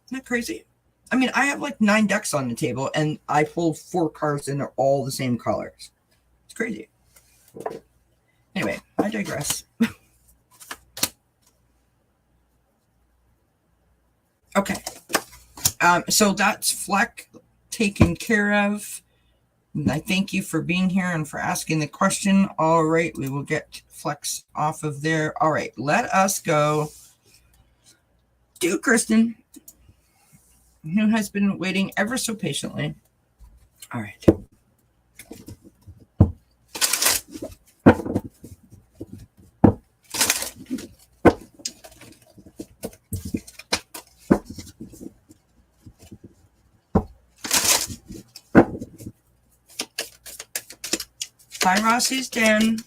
Isn't that crazy? I mean, I have like 9 decks on the table and I pulled 4 cards and they're all the same colors. It's crazy. Anyway, I digress. Okay. So that's Fleck taken care of. And I thank you for being here and for asking the question. All right, we will get Flex off of there. All right, let us go to Kristen, who has been waiting ever so patiently. All right. Hi, Rossi's Den.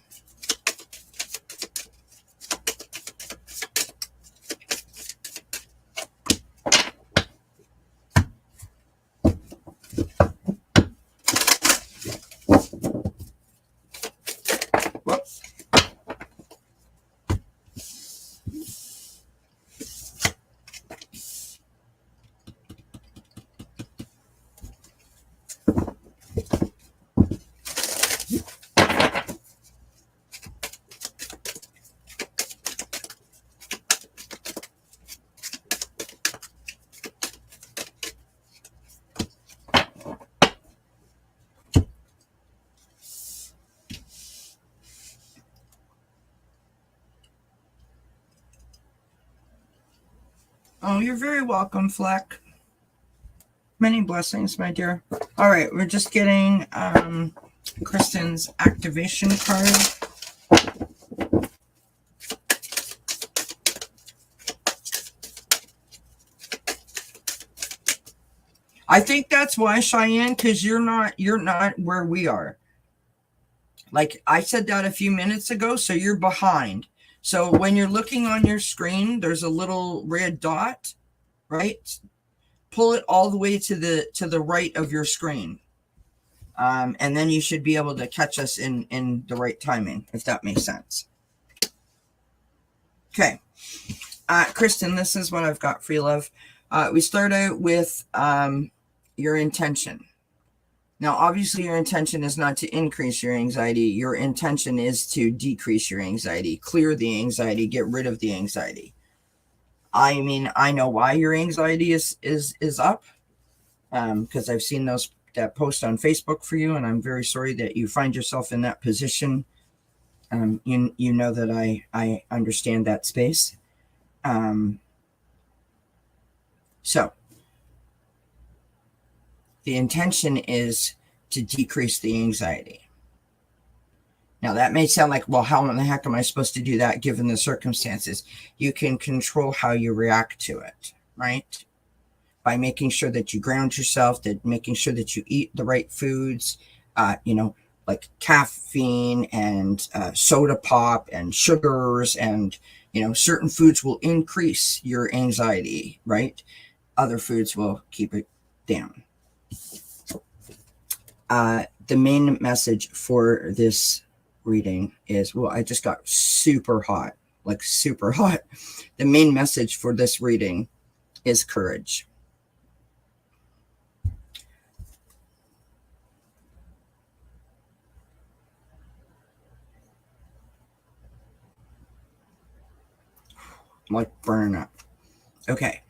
Oh, you're very welcome, Fleck. Many blessings, my dear. All right, we're just getting Kristen's activation card. I think that's why, Cheyenne, because you're not where we are. Like I said that a few minutes ago, so you're behind. So when you're looking on your screen, there's a little red dot, right? Pull it all the way to the right of your screen. And then you should be able to catch us in the right timing, if that makes sense. Okay. Kristen, this is what I've got for you, love. We start out with your intention. Now, obviously, your intention is not to increase your anxiety. Your intention is to decrease your anxiety, clear the anxiety, get rid of the anxiety. I mean, I know why your anxiety is up, because I've seen that post on Facebook for you, and I'm very sorry that you find yourself in that position. You know that I understand that space. So the intention is to decrease the anxiety. Now that may sound like, well, how in the heck am I supposed to do that given the circumstances? You can control how you react to it, right? By making sure that you ground yourself, that making sure that you eat the right foods, like caffeine and soda pop and sugars, and certain foods will increase your anxiety, right? Other foods will keep it down. The main message for this reading is, well, I just got super hot, like super hot. The main message for this reading is courage. I'm like burning up. Okay.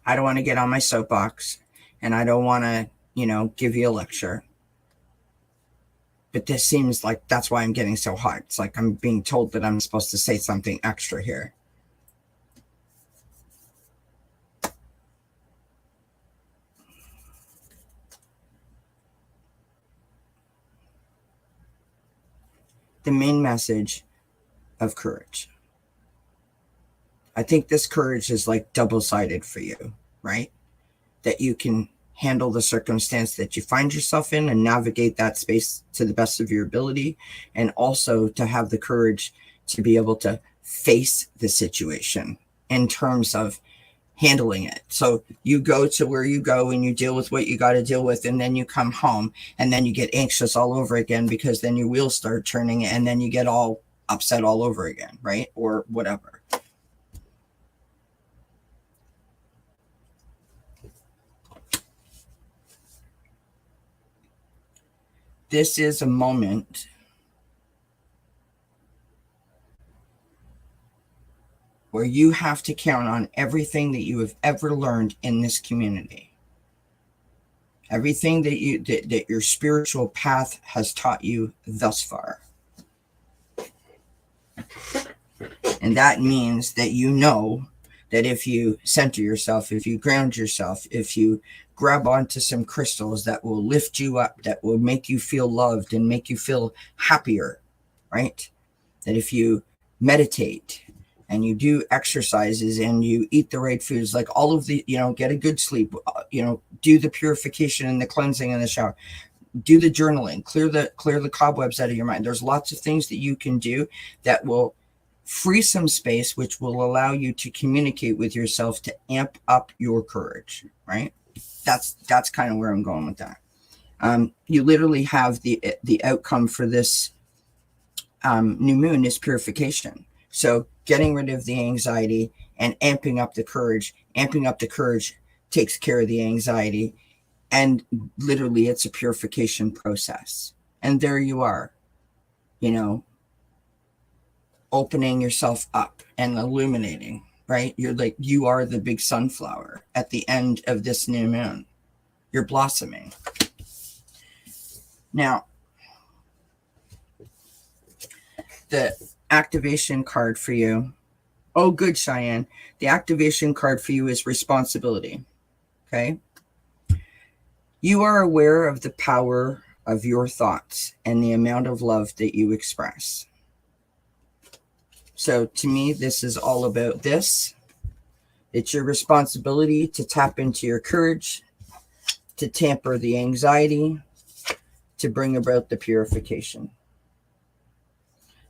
I don't want to get on my soapbox, and I don't want to, give you a lecture. But this seems like that's why I'm getting so hot. It's like I'm being told that I'm supposed to say something extra here. The main message of courage. I think this courage is like double-sided for you, right? That you can handle the circumstance that you find yourself in and navigate that space to the best of your ability, and also to have the courage to be able to face the situation in terms of handling it. So you go to where you go and you deal with what you got to deal with, and then you come home and then you get anxious all over again, because then your wheels start turning and then you get all upset all over again, right? Or whatever. This is a moment where you have to count on everything that you have ever learned in this community. Everything that your spiritual path has taught you thus far. And that means that that if you center yourself, if you ground yourself, if you grab onto some crystals that will lift you up, that will make you feel loved and make you feel happier, right? That if you meditate and you do exercises and you eat the right foods, like all of the, get a good sleep, do the purification and the cleansing in the shower, do the journaling, clear the cobwebs out of your mind. There's lots of things that you can do that will free some space, which will allow you to communicate with yourself to amp up your courage, right? That's kind of where I'm going with that. You literally have the outcome for this new moon is purification. So getting rid of the anxiety and amping up the courage. Amping up the courage takes care of the anxiety. And literally, it's a purification process. And there you are, opening yourself up and illuminating, right? You are the big sunflower at the end of this new moon. You're blossoming. Now, the activation card for you. Oh, good, Cheyenne. The activation card for you is responsibility. Okay. You are aware of the power of your thoughts and the amount of love that you express. So to me, this is all about this. It's your responsibility to tap into your courage, to tamper the anxiety, to bring about the purification.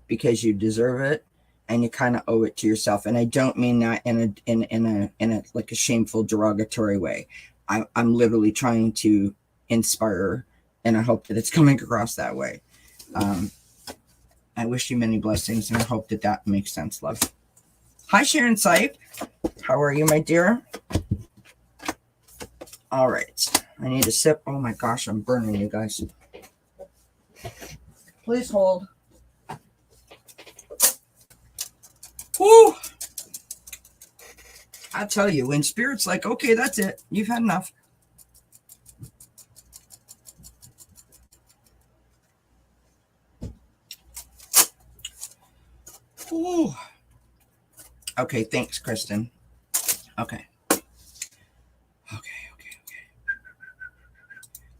Because you deserve it and you kind of owe it to yourself. And I don't mean that in a like a shameful, derogatory way. I'm literally trying to inspire, and I hope that it's coming across that way. I wish you many blessings, and I hope that that makes sense, love. Hi, Sharon Sipe. How are you, my dear? All right. I need a sip. Oh my gosh, I'm burning, you guys. Please hold. Whew. I tell you, when spirit's like, okay, that's it. You've had enough. Whew. Okay, thanks, Kristen. Okay.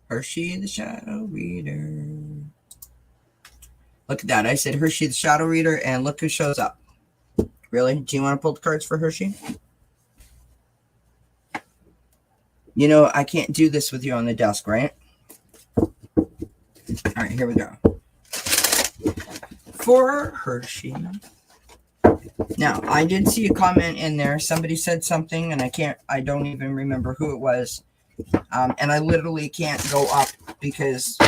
Hershey the Shadow Reader. Look at that. I said Hershey the Shadow Reader, and look who shows up. Really? Do you want to pull the cards for Hershey? You know, I can't do this with you on the desk, right? All right, here we go. For Hershey. Now, I did see a comment in there. Somebody said something, and I don't even remember who it was. And I literally can't go up because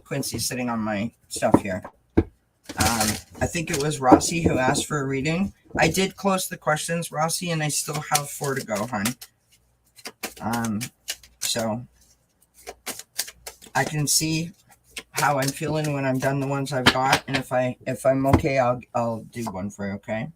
Quincy's sitting on my stuff here. I think it was Rossi who asked for a reading. I did close the questions, Rossi, and I still have 4 to go, hon. So I can see how I'm feeling when I'm done the ones I've got, and if I'm okay, I'll do one for you, okay?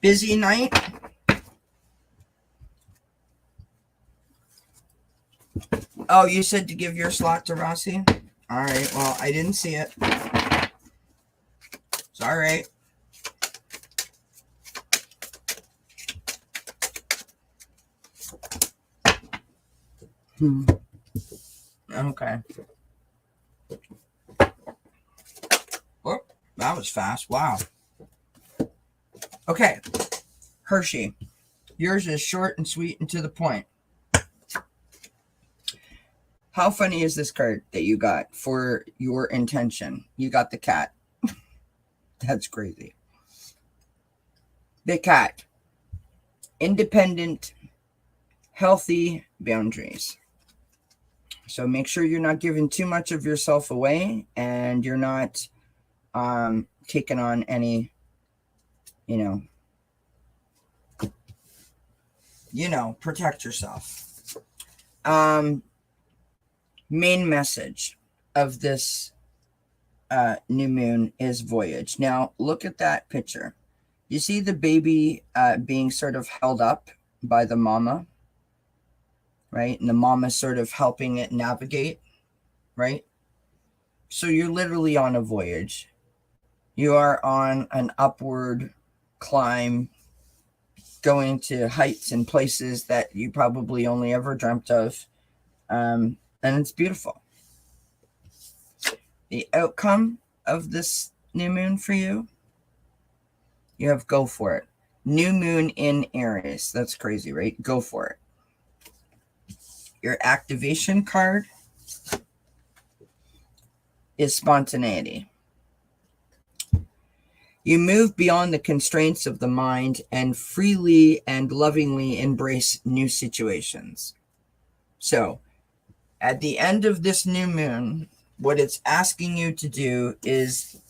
Busy night? Oh, you said to give your slot to Rossi? All right, well, I didn't see it. It's all right. Okay. Oh, that was fast. Wow. Okay. Hershey. Yours is short and sweet and to the point. How funny is this card that you got for your intention? You got the cat. That's crazy. The cat. Independent, healthy boundaries. So make sure you're not giving too much of yourself away, and you're not taking on any, protect yourself. Main message of this new moon is voyage. Now, look at that picture. You see the baby being sort of held up by the mama, right? And the mama sort of helping it navigate, right? So you're literally on a voyage. You are on an upward climb, going to heights and places that you probably only ever dreamt of. And it's beautiful. The outcome of this new moon for you, you have go for it. New moon in Aries. That's crazy, right? Go for it. Your activation card is spontaneity. You move beyond the constraints of the mind and freely and lovingly embrace new situations. So, at the end of this new moon, what it's asking you to do is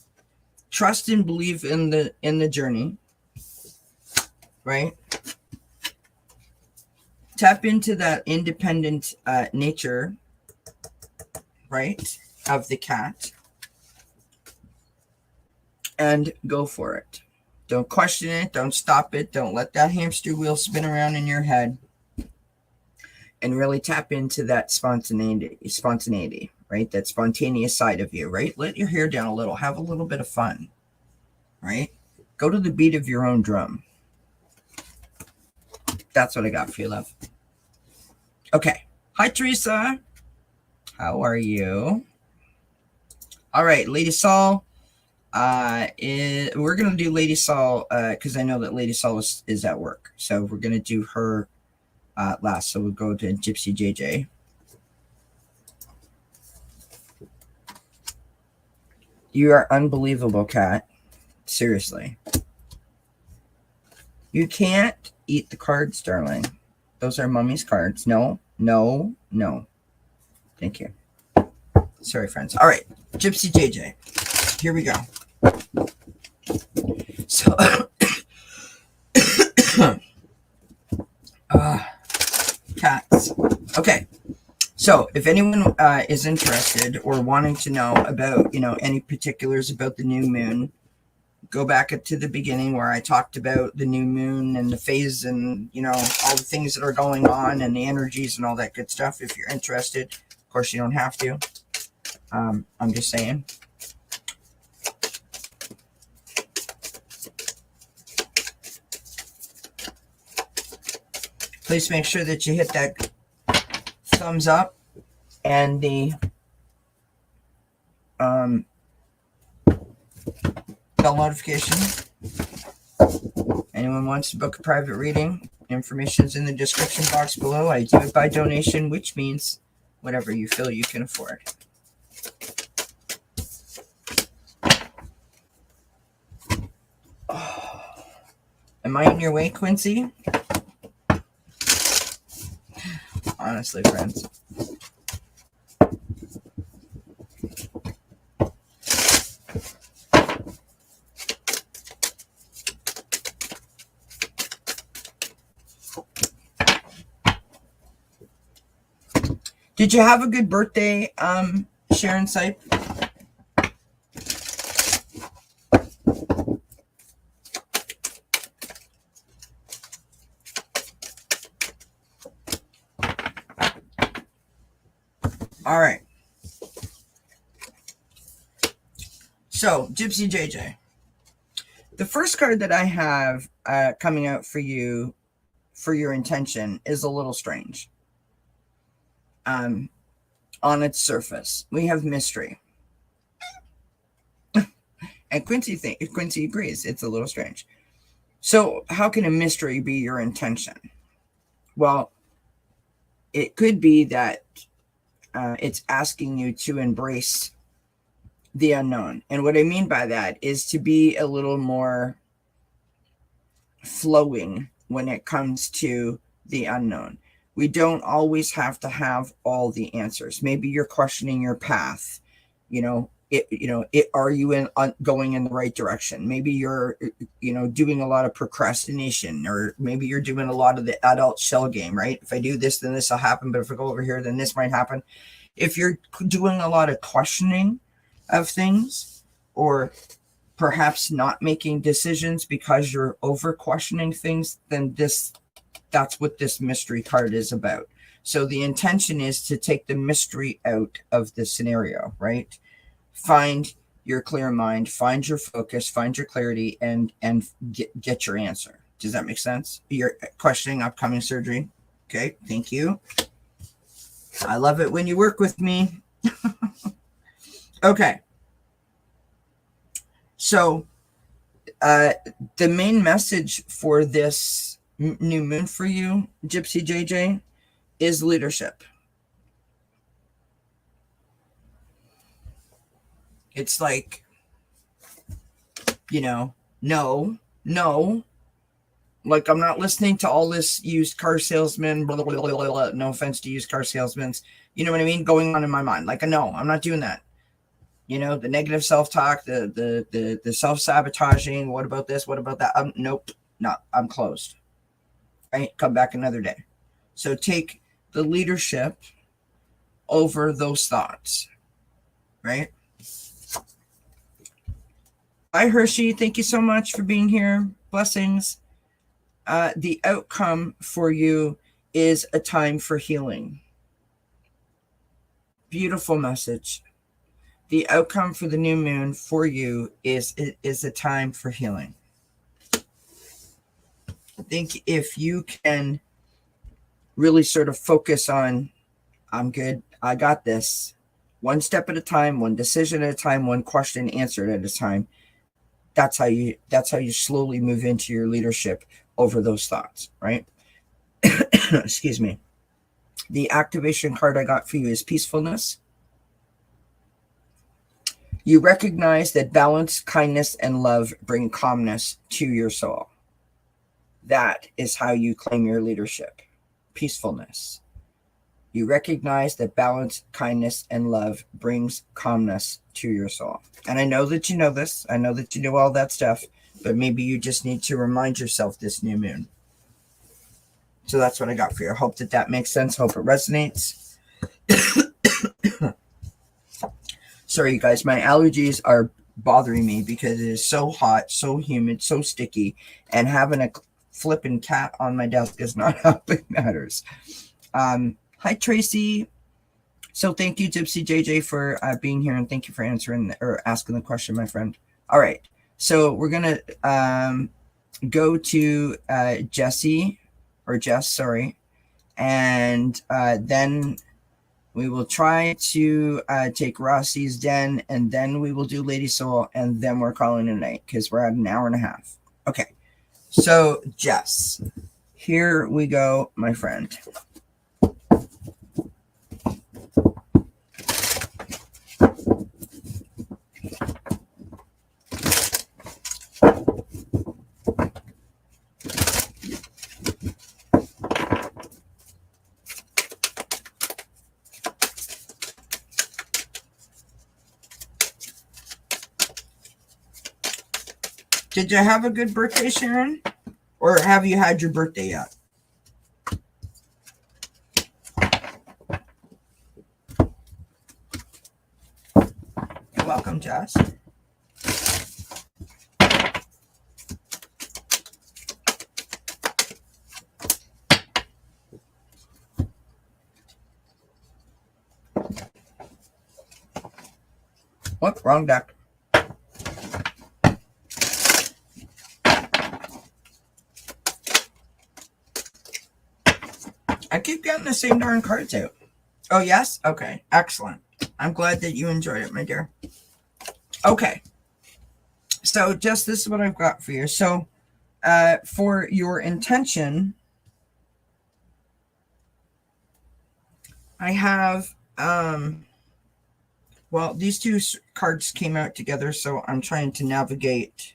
trust and believe in the journey, right? Tap into that independent nature, right, of the cat. and go for it. Don't question it. Don't stop it. Don't let that hamster wheel spin around in your head. And really tap into that spontaneity, right? That spontaneous side of you, right? Let your hair down a little. Have a little bit of fun, right? Go to the beat of your own drum. That's what I got for you, love. Okay. Hi, Teresa. How are you? All right, Lady Sol. We're going to do Lady Sol because I know that Lady Sol is at work. So we're going to do her last. So we'll go to Gypsy JJ. You are unbelievable, Kat. Seriously. You can't eat the cards, darling. Those are Mummy's cards. No, no, no. Thank you. Sorry, friends. All right, Gypsy JJ. Here we go. So, cats. Okay. So, if anyone is interested or wanting to know about, any particulars about the new moon, go back to the beginning where I talked about the new moon and the phase and, all the things that are going on and the energies and all that good stuff. If you're interested, of course, you don't have to. I'm just saying. Please make sure that you hit that thumbs up and the bell notification. Anyone wants to book a private reading, information is in the description box below. I do it by donation, which means whatever you feel you can afford. Oh. Am I in your way, Quincy? Honestly, friends. Did you have a good birthday, Sharon Sipe? All right. So, Gypsy JJ. The first card that I have coming out for you for your intention is a little strange. On its surface, we have mystery. And Quincy agrees, it's a little strange. So, how can a mystery be your intention? Well, it could be that it's asking you to embrace the unknown. And what I mean by that is to be a little more flowing when it comes to the unknown. We don't always have to have all the answers. Maybe you're questioning your path. Are you going in the right direction? Maybe you're, doing a lot of procrastination, or maybe you're doing a lot of the adult shell game, right? If I do this, then this will happen. But if I go over here, then this might happen. If you're doing a lot of questioning of things, or perhaps not making decisions because you're over questioning things, then that's what this mystery card is about. So the intention is to take the mystery out of the scenario, right? Find your clear mind, find your focus, find your clarity, and get your answer. Does that make sense? You're questioning upcoming surgery. Okay, thank you. I love it when you work with me. Okay. So the main message for this new moon for you, Gypsy JJ, is leadership. It's like, no. Like, I'm not listening to all this used car salesman, blah, blah, blah, blah, blah. No offense to used car salesmen. You know what I mean? Going on in my mind. Like, no, I'm not doing that. The negative self-talk, the self-sabotaging. What about this? What about that? Nope. No, I'm closed. Right? Come back another day. So take the leadership over those thoughts. Right? Hi, Hershey. Thank you so much for being here. Blessings. The outcome for you is a time for healing. Beautiful message. The outcome for the new moon for you is a time for healing. I think if you can really sort of focus on, I'm good, I got this, one step at a time, one decision at a time, one question answered at a time. That's how you slowly move into your leadership over those thoughts, right? Excuse me. The activation card I got for you is peacefulness. You recognize that balance, kindness, and love bring calmness to your soul. That is how you claim your leadership. Peacefulness. You recognize that balance, kindness, and love brings calmness to your soul. And I know that you know this. I know that you know all that stuff, but maybe you just need to remind yourself this new moon. So that's what I got for you. I hope that makes sense. Hope it resonates. Sorry, you guys. My allergies are bothering me because it is so hot, so humid, so sticky, and having a flipping cat on my desk is not helping matters. Hi, Tracy. So thank you, Gypsy JJ, for being here, and thank you for answering or asking the question, my friend. All right. So we're going to go to Jessie, or Jess, sorry. And then we will try to take Rossi's Den, and then we will do Lady Soul, and then we're calling it a night because we're at an hour and a half. Okay. So, Jess, here we go, my friend. Did you have a good birthday, Sharon? Or have you had your birthday yet? You're welcome, Jess. What? Wrong deck. I keep getting the same darn cards out. Oh, yes? Okay. Excellent. I'm glad that you enjoyed it, my dear. Okay. So, just this is what I've got for you. So, for your intention, I have, well, these two cards came out together, so I'm trying to navigate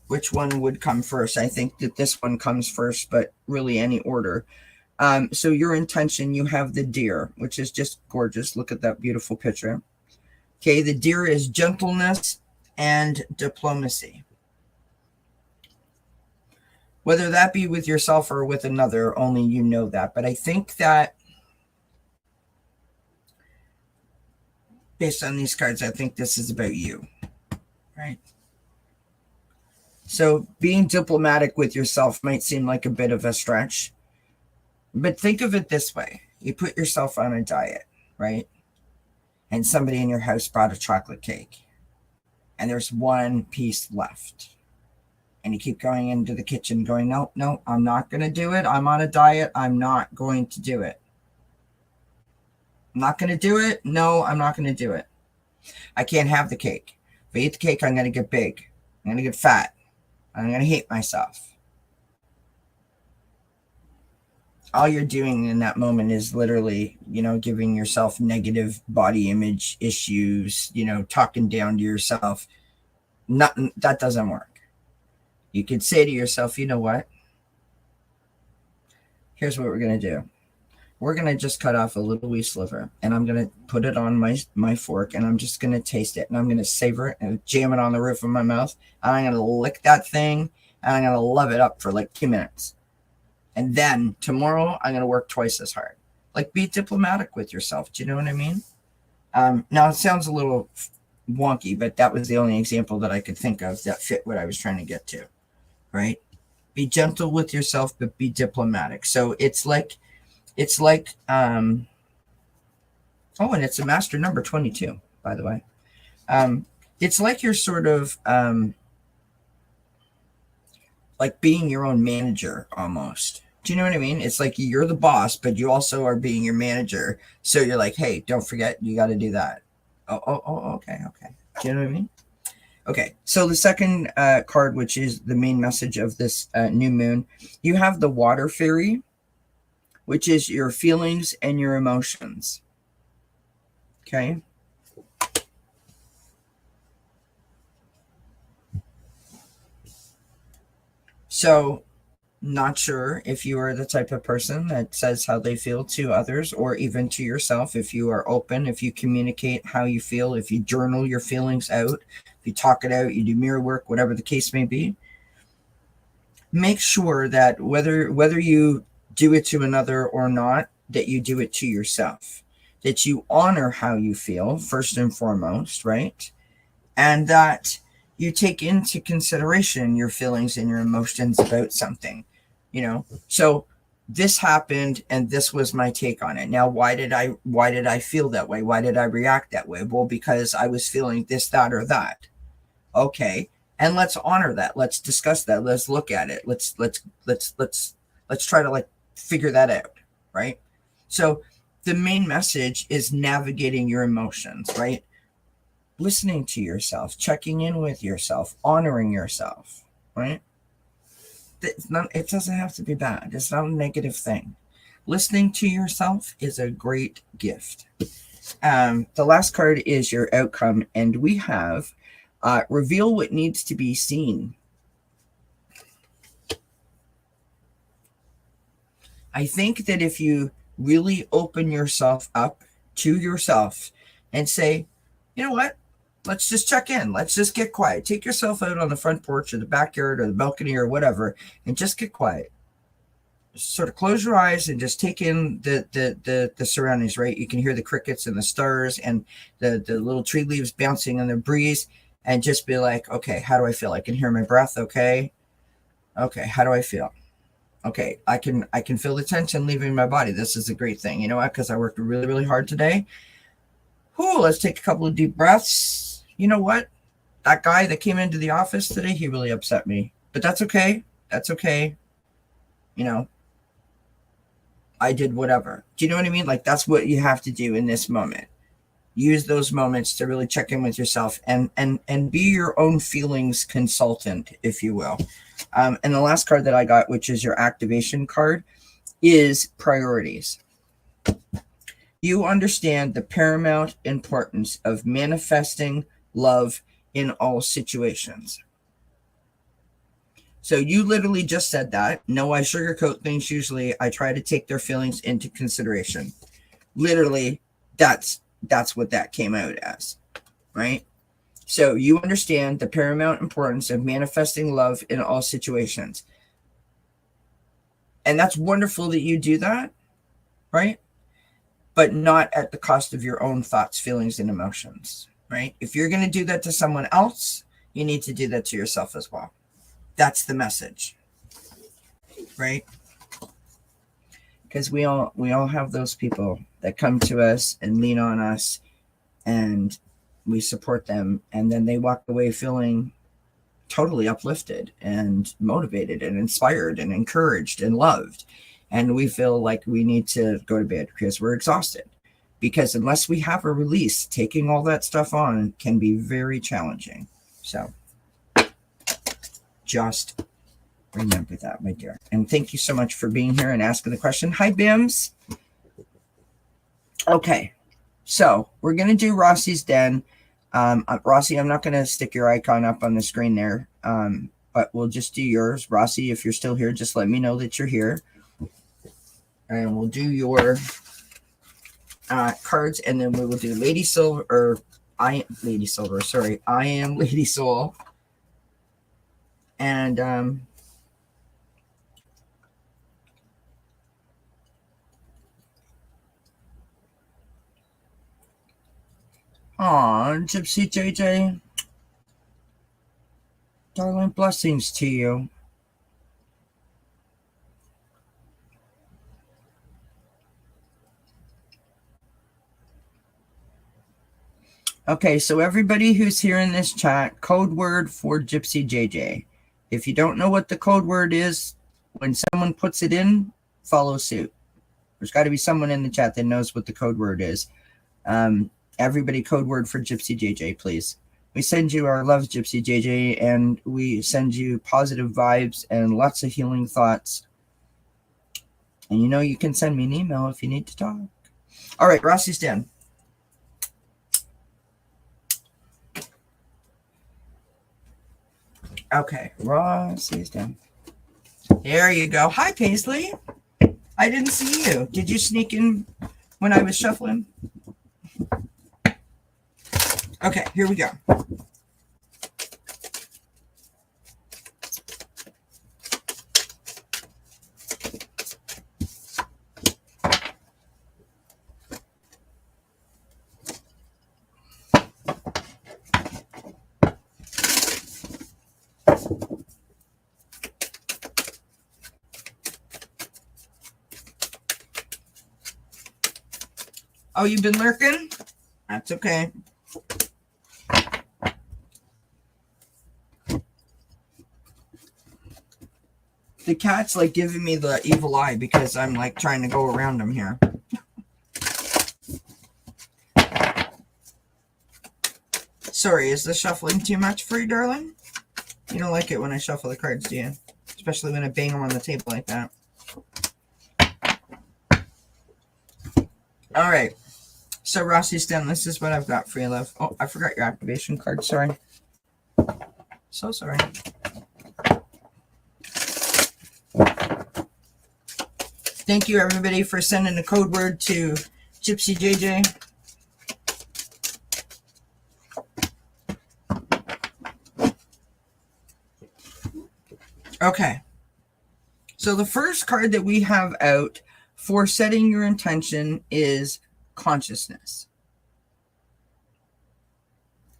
which one would come first. I think that this one comes first, but really any order. So your intention, you have the deer, which is just gorgeous. Look at that beautiful picture. Okay, the deer is gentleness and diplomacy. Whether that be with yourself or with another, only you know that. But I think that based on these cards, I think this is about you, right? So being diplomatic with yourself might seem like a bit of a stretch, but think of it this way. You put yourself on a diet, right? And somebody in your house brought a chocolate cake and there's one piece left. And you keep going into the kitchen going, no, I'm not going to do it. I'm on a diet. I'm not going to do it. I'm not going to do it. No, I'm not going to do it. I can't have the cake. If I eat the cake, I'm going to get big. I'm going to get fat. I'm going to hate myself. All you're doing in that moment is literally, giving yourself negative body image issues, talking down to yourself. That doesn't work. You could say to yourself, you know what? Here's what we're going to do. We're going to just cut off a little wee sliver, and I'm going to put it on my fork, and I'm just going to taste it, and I'm going to savor it and jam it on the roof of my mouth, and I'm going to lick that thing, and I'm going to love it up for like 2 minutes. And then tomorrow, I'm going to work twice as hard. Like, be diplomatic with yourself. Do you know what I mean? Now, it sounds a little wonky, but that was the only example that I could think of that fit what I was trying to get to, right? Be gentle with yourself, but be diplomatic. So it's like, oh, and it's a master number 22, by the way. It's like you're sort of, like being your own manager almost. Do you know what I mean? It's like you're the boss, but you also are being your manager. So you're like, hey, don't forget, you got to do that. Okay. Do you know what I mean? Okay, so the second card, which is the main message of this new moon, you have the water fairy, which is your feelings and your emotions. Okay. So, not sure if you are the type of person that says how they feel to others or even to yourself. If you are open, if you communicate how you feel, if you journal your feelings out, if you talk it out, you do mirror work, whatever the case may be, make sure that whether you do it to another or not, that you do it to yourself, that you honor how you feel first and foremost, right? And that you take into consideration your feelings and your emotions about something, so this happened and this was my take on it. Now, why did I feel that way? Why did I react that way? Well, because I was feeling this, that, or that. Okay, and let's honor that. Let's discuss that. Let's look at it. Let's try to like figure that out, right? So the main message is navigating your emotions, right? Listening to yourself, checking in with yourself, honoring yourself, right? It doesn't have to be bad. It's not a negative thing. Listening to yourself is a great gift. The last card is your outcome, and we have reveal what needs to be seen. I think that if you really open yourself up to yourself and say, you know what? Let's just check in. Let's just get quiet. Take yourself out on the front porch or the backyard or the balcony or whatever and just get quiet. Sort of close your eyes and just take in the surroundings, right? You can hear the crickets and the stars and the little tree leaves bouncing in the breeze, and just be like, okay, how do I feel? I can hear my breath. Okay, how do I feel? Okay, I can feel the tension leaving my body. This is a great thing. You know what? Because I worked really, really hard today. Whew, let's take a couple of deep breaths. You know what? That guy that came into the office today, he really upset me. But that's okay. That's okay. I did whatever. Do you know what I mean? Like, that's what you have to do in this moment. Use those moments to really check in with yourself and be your own feelings consultant, if you will. And the last card that I got, which is your activation card, is priorities. You understand the paramount importance of manifesting love in all situations. So you literally just said that. No, I sugarcoat things usually. I try to take their feelings into consideration. Literally, that's what that came out as, right? So you understand the paramount importance of manifesting love in all situations. And that's wonderful that you do that, right? But not at the cost of your own thoughts, feelings, and emotions, right? If you're going to do that to someone else, you need to do that to yourself as well. That's the message, right? Because we all have those people that come to us and lean on us, and we support them, and then they walk away feeling totally uplifted and motivated and inspired and encouraged and loved. And we feel like we need to go to bed because we're exhausted. Because unless we have a release, taking all that stuff on can be very challenging. So just remember that, my dear. And thank you so much for being here and asking the question. Hi, Bims. Okay, so we're going to do Rossi's Den. Rossi, I'm not going to stick your icon up on the screen there, but we'll just do yours. Rossi, if you're still here, just let me know that you're here. And we'll do your cards, and then we will do Lady Silver, or I am Lady Silver, sorry. I am Lady Soul. And Aw, Gypsy JJ. Darling, blessings to you. Okay, so everybody who's here in this chat, code word for Gypsy JJ. If you don't know what the code word is, when someone puts it in, follow suit. There's got to be someone in the chat that knows what the code word is. Everybody, code word for Gypsy JJ, please. We send you our love, Gypsy JJ, and we send you positive vibes and lots of healing thoughts. And you know you can send me an email if you need to talk. All right, Rossi's den. Okay, Rossi's den. There you go. Hi, Paisley. I didn't see you. Did you sneak in when I was shuffling? Okay, here we go. Oh, you've been lurking? That's okay. The cat's like giving me the evil eye because I'm like trying to go around him here. Sorry, is the shuffling too much for you, darling? You don't like it when I shuffle the cards, do you? Especially when I bang them on the table like that. All right. So, Rossi's den, this is what I've got for you, love. Oh, I forgot your activation card. Sorry. So sorry. Thank you, everybody, for sending a code word to Gypsy JJ. Okay. So the first card that we have out for setting your intention is consciousness.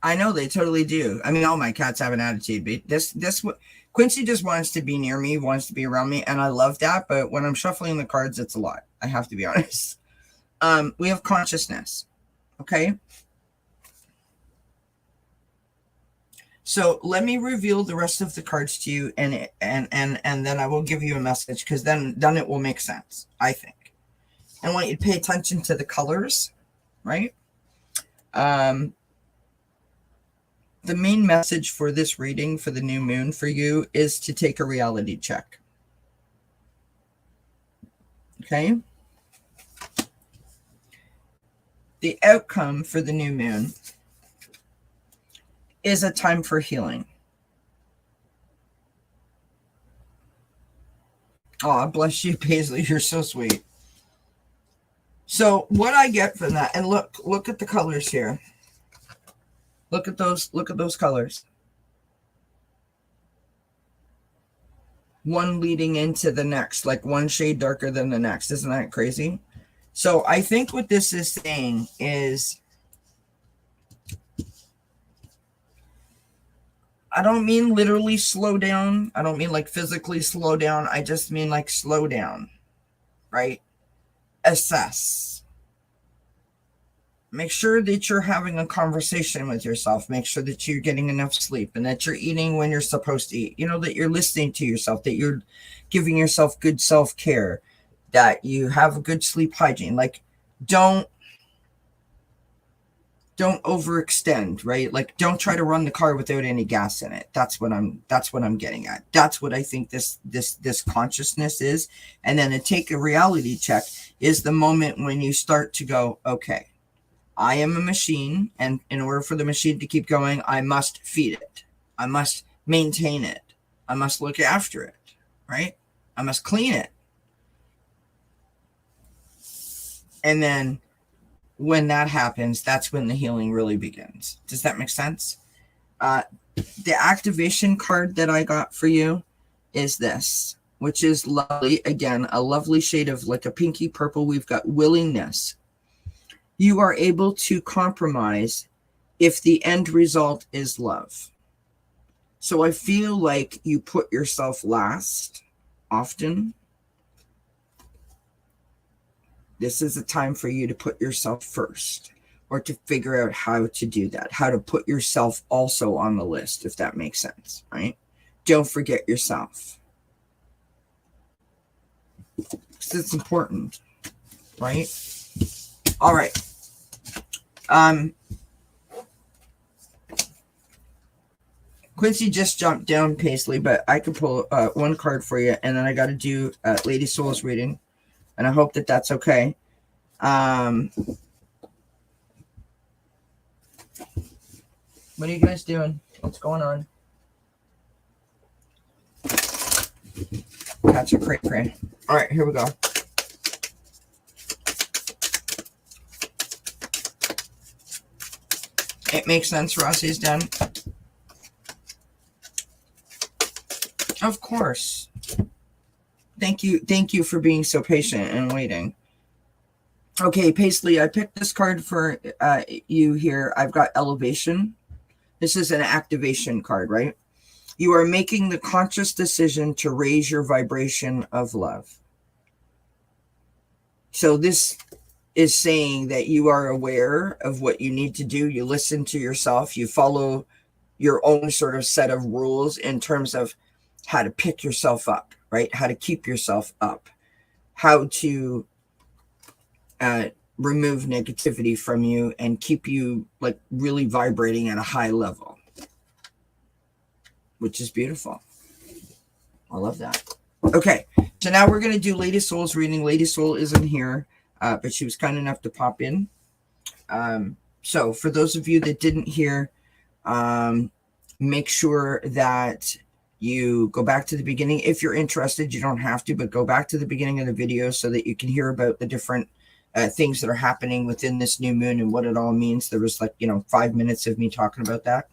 I know they totally do. I mean, all my cats have an attitude, but this Quincy just wants to be near me, wants to be around me, and I love that. But when I'm shuffling the cards, it's a lot. I have to be honest. We have consciousness. Okay. So let me reveal the rest of the cards to you, and then I will give you a message, because then it will make sense, I think. I want you to pay attention to the colors, right? The main message for this reading for the new moon for you is to take a reality check. Okay? The outcome for the new moon is a time for healing. Oh, bless you, Paisley. You're so sweet. So what I get from that, and look at the colors here. Look at those colors. One leading into the next, like one shade darker than the next. Isn't that crazy? So I think what this is saying is, I don't mean literally slow down. I don't mean like physically slow down. I just mean like slow down, right? Assess. Make sure that you're having a conversation with yourself. Make sure that you're getting enough sleep and that you're eating when you're supposed to eat. You know, that you're listening to yourself, that you're giving yourself good self-care, that you have a good sleep hygiene. Like, don't overextend, right? Like, don't try to run the car without any gas in it. That's what I'm getting at. That's what I think this consciousness is. And then to take a reality check is the moment when you start to go, okay, I am a machine, and in order for the machine to keep going, I must feed it. I must maintain it. I must look after it, right? I must clean it. And then when that happens, that's when the healing really begins. Does that make sense? The activation card that I got for you is this, which is lovely. Again, a lovely shade of like a pinky purple. We've got willingness. You are able to compromise if the end result is love. So I feel like you put yourself last often. This is a time for you to put yourself first, or to figure out how to do that, how to put yourself also on the list, if that makes sense, right? Don't forget yourself. Because it's important, right? All right. Quincy just jumped down, Paisley, but I could pull one card for you, and then I got to do Lady Soul's reading, and I hope that that's okay. What are you guys doing? What's going on? Catch a cray. All right, here we go. It makes sense. Rossi's done. Of course. Thank you for being so patient and waiting. Okay, Paisley, I picked this card for you here. I've got Elevation. This is an activation card, right? You are making the conscious decision to raise your vibration of love. So this is saying that you are aware of what you need to do. You listen to yourself. You follow your own sort of set of rules in terms of how to pick yourself up, right? How to keep yourself up. How to remove negativity from you and keep you like really vibrating at a high level, which is beautiful. I love that. Okay, so now we're going to do Lady Soul's reading. Lady Soul isn't here, but she was kind enough to pop in. So for those of you that didn't hear, make sure that you go back to the beginning. If you're interested, you don't have to, but go back to the beginning of the video so that you can hear about the different things that are happening within this new moon and what it all means. There was 5 minutes of me talking about that.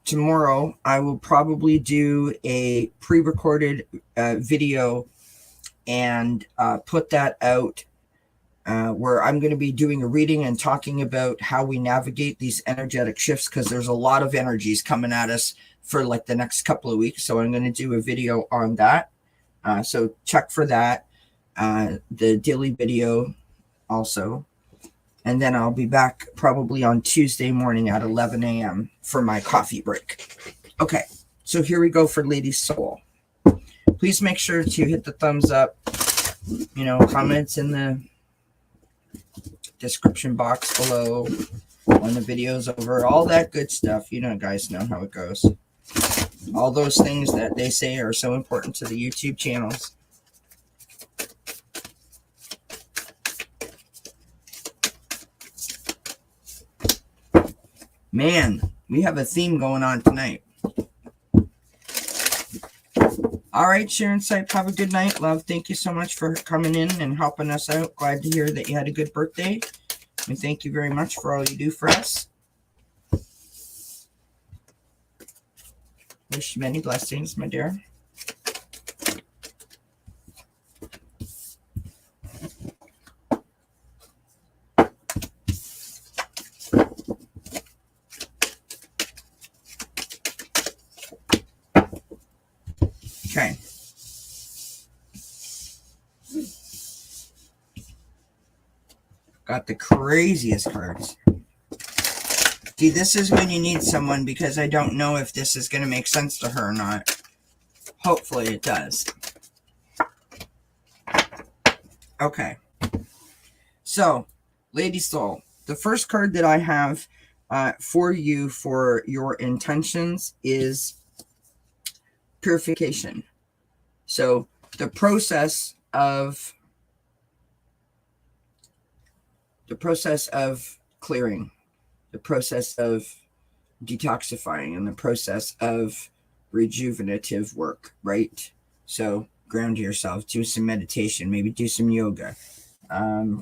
Tomorrow I will probably do a pre-recorded video and put that out where I'm going to be doing a reading and talking about how we navigate these energetic shifts, because there's a lot of energies coming at us for like the next couple of weeks. So I'm going to do a video on that. So check for that. The daily video also. And then I'll be back probably on Tuesday morning at 11 a.m. for my coffee break. Okay, so here we go for Lady Soul. Please make sure to hit the thumbs up, comments in the description box below when the video's over, all that good stuff. Guys know how it goes. All those things that they say are so important to the YouTube channels. Man, we have a theme going on tonight. All right, Sharon Sipe, have a good night, love. Thank you so much for coming in and helping us out. Glad to hear that you had a good birthday. And thank you very much for all you do for us. Wish you many blessings, my dear. Okay. Got the craziest cards. See, this is when you need someone, because I don't know if this is going to make sense to her or not. Hopefully it does. Okay. So, Lady Soul, the first card that I have for you for your intentions is purification. So the process of clearing, the process of detoxifying, and the process of rejuvenative work, right? So ground yourself, do some meditation, maybe do some yoga,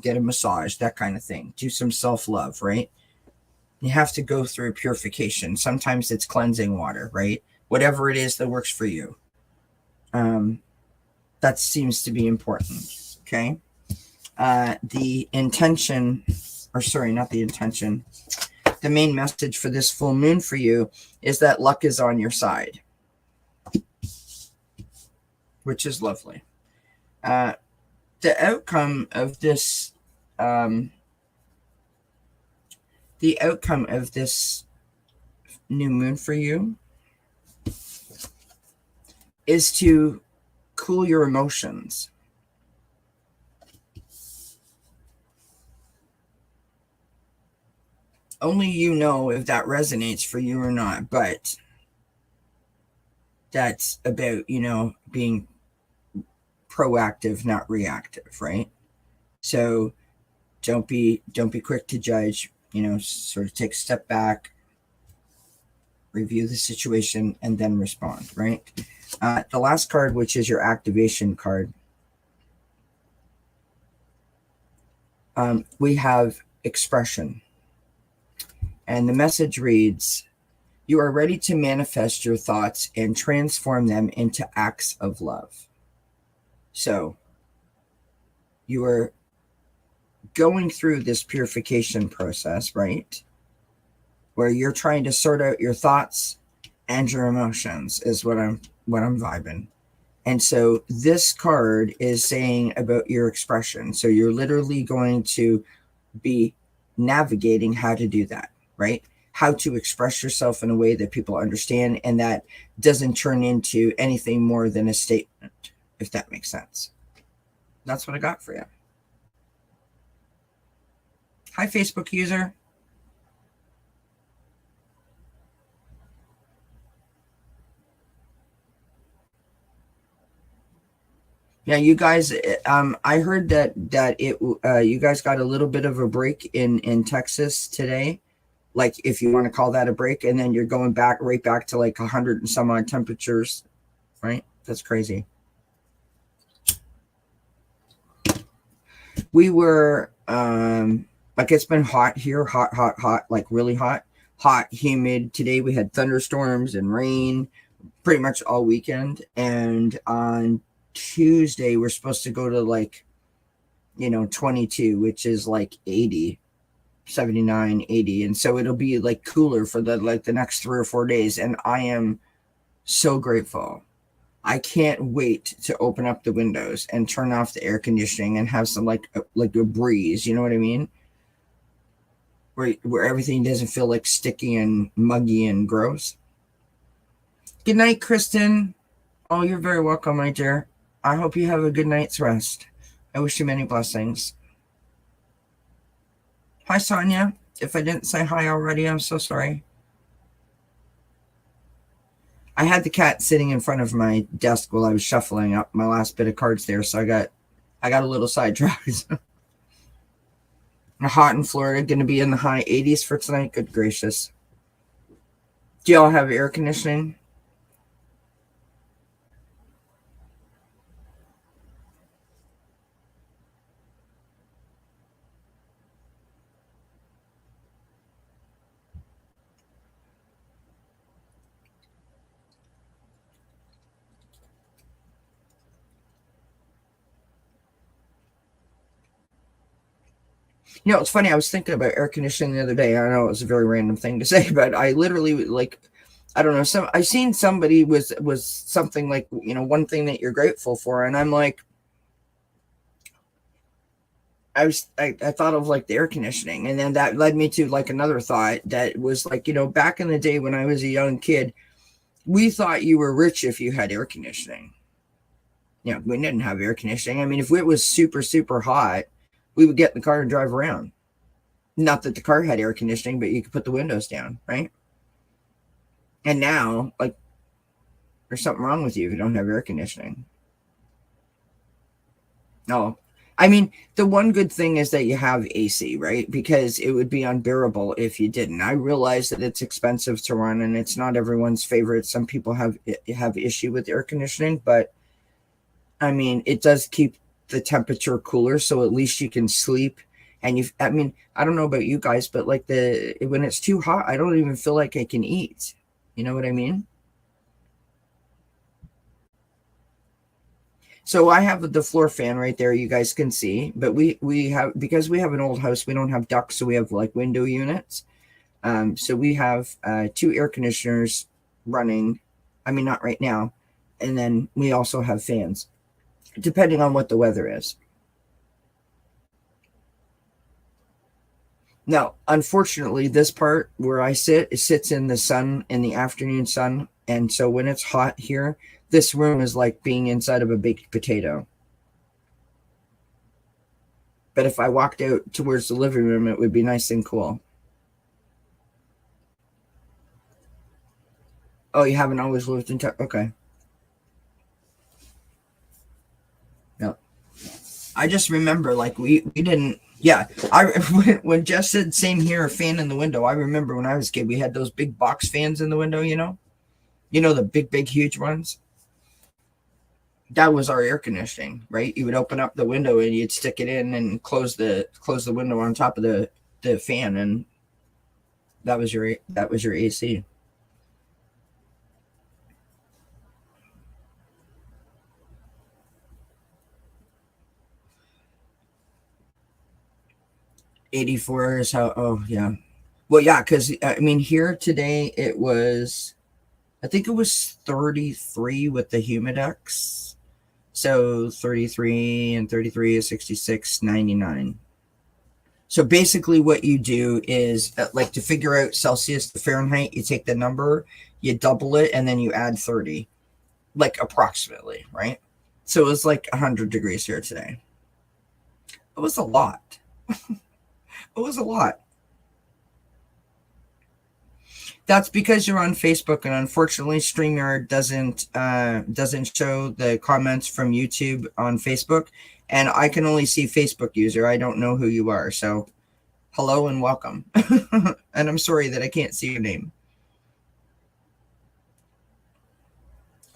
get a massage, that kind of thing. Do some self-love, right? You have to go through purification. Sometimes it's cleansing water, right? Whatever it is that works for you. That seems to be important, okay? The intention or sorry, not the intention. The main message for this full moon for you is that luck is on your side, which is lovely. The outcome of this, new moon for you is to cool your emotions. Only you know if that resonates for you or not, but that's about, being proactive, not reactive, right? So don't be quick to judge, sort of take a step back, review the situation, and then respond, right? The last card, which is your activation card, we have expression. And the message reads, you are ready to manifest your thoughts and transform them into acts of love. So you are going through this purification process, right? Where you're trying to sort out your thoughts and your emotions is what I'm vibing. And so this card is saying about your expression. So you're literally going to be navigating how to do that, right? How to express yourself in a way that people understand and that doesn't turn into anything more than a statement, if that makes sense. That's what I got for you. Hi, Facebook user. Yeah, you guys. I heard that you guys got a little bit of a break in Texas today, like if you want to call that a break, and then you're going right back to like 100 and some odd temperatures, right? That's crazy. We were like it's been hot here, hot, like really hot, humid. Today we had thunderstorms and rain pretty much all weekend, and on Tuesday we're supposed to go to like 22, which is like 80, 79, 80, and so it'll be like cooler for the next 3 or 4 days, and I am so grateful. I can't wait to open up the windows and turn off the air conditioning and have some like a breeze, you know what I mean? Where everything doesn't feel like sticky and muggy and gross. Good night, Kristen. Oh, you're very welcome, my dear. I hope you have a good night's rest. I wish you many blessings. Hi, Sonia. If I didn't say hi already, I'm so sorry. I had the cat sitting in front of my desk while I was shuffling up my last bit of cards there, so I got a little sidetracked. Hot in Florida, going to be in the high 80s for tonight. Good gracious. Do y'all have air conditioning? It's funny. I was thinking about air conditioning the other day. I know it was a very random thing to say, but I literally I don't know. I seen somebody was something like, one thing that you're grateful for. And I'm like, I thought of like the air conditioning. And then that led me to like another thought that was like, back in the day when I was a young kid, we thought you were rich if you had air conditioning. We didn't have air conditioning. I mean, if it was super, super hot, we would get in the car and drive around. Not that the car had air conditioning, but you could put the windows down, right? And now, like, there's something wrong with you if you don't have air conditioning. No. I mean, the one good thing is that you have AC, right? Because it would be unbearable if you didn't. I realize that it's expensive to run and it's not everyone's favorite. Some people have issue with air conditioning, but I mean, it does keep the temperature cooler, so at least you can sleep. And I mean, I don't know about you guys, but like when it's too hot, I don't even feel like I can eat. You know what I mean? So I have the floor fan right there, you guys can see, but we have, because we have an old house, we don't have ducts, so we have like window units. So we have 2 air conditioners running. I mean, not right now. And then we also have fans, depending on what the weather is. Now, unfortunately, this part where I sit, it sits in the sun, in the afternoon sun. And so when it's hot here, this room is like being inside of a baked potato. But if I walked out towards the living room, it would be nice and cool. Oh, you haven't always lived in Texas? Okay. No. I just remember, like, we didn't. Yeah, when Jess said same here, fan in the window, I remember when I was a kid, we had those big box fans in the window, you know, the big, huge ones. That was our air conditioning, right? You would open up the window and you'd stick it in and close the window on top of the fan, and that was your AC. '84 is how. Oh yeah, well yeah, because I mean here today it was, I think it was 33 with the Humidex. So 33 and 33 is 66, 99. So basically what you do is like to figure out Celsius to Fahrenheit, you take the number, you double it, and then you add 30, like approximately, right? So it was like 100 degrees here today. It was a lot. It was a lot. That's because you're on Facebook, and unfortunately StreamYard doesn't show the comments from YouTube on Facebook, and I can only see Facebook user. I don't know who you are, so hello and welcome. And I'm sorry that I can't see your name.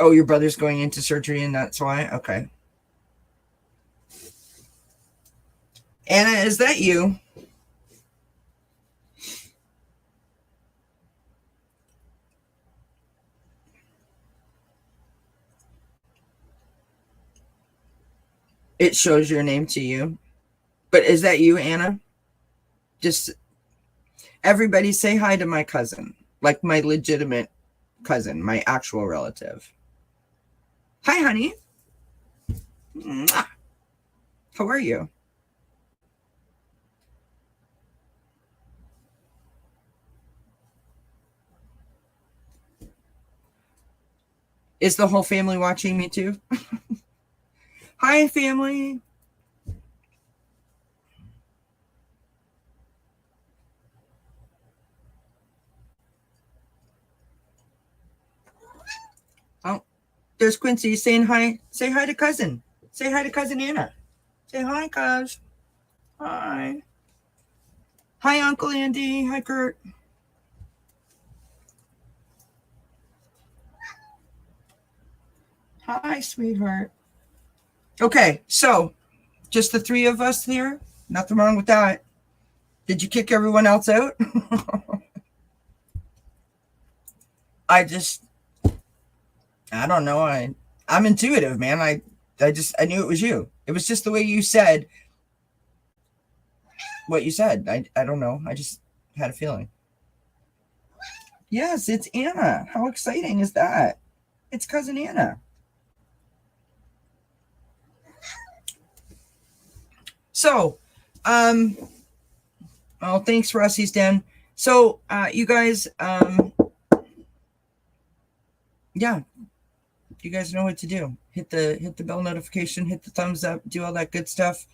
Oh, your brother's going into surgery and that's why? Okay. Anna, is that you? It shows your name to you. But is that you, Anna? Just everybody say hi to my cousin, like my legitimate cousin, my actual relative. Hi, honey. Mwah. How are you? Is the whole family watching me too? Hi, family. Oh, there's Quincy saying hi. Say hi to cousin. Say hi to cousin Anna. Say hi, cuz. Hi. Hi, Uncle Andy. Hi, Kurt. Hi, sweetheart. Okay, so just the 3 of us here. Nothing wrong with that. Did you kick everyone else out? I don't know. I'm intuitive, man. I knew it was you. It was just the way you said what you said. I don't know. I just had a feeling. Yes, it's Anna. How exciting is that? It's cousin Anna. So, oh, thanks, Rusty's Den. So, you guys, yeah, you guys know what to do. Hit the bell notification, hit the thumbs up, do all that good stuff.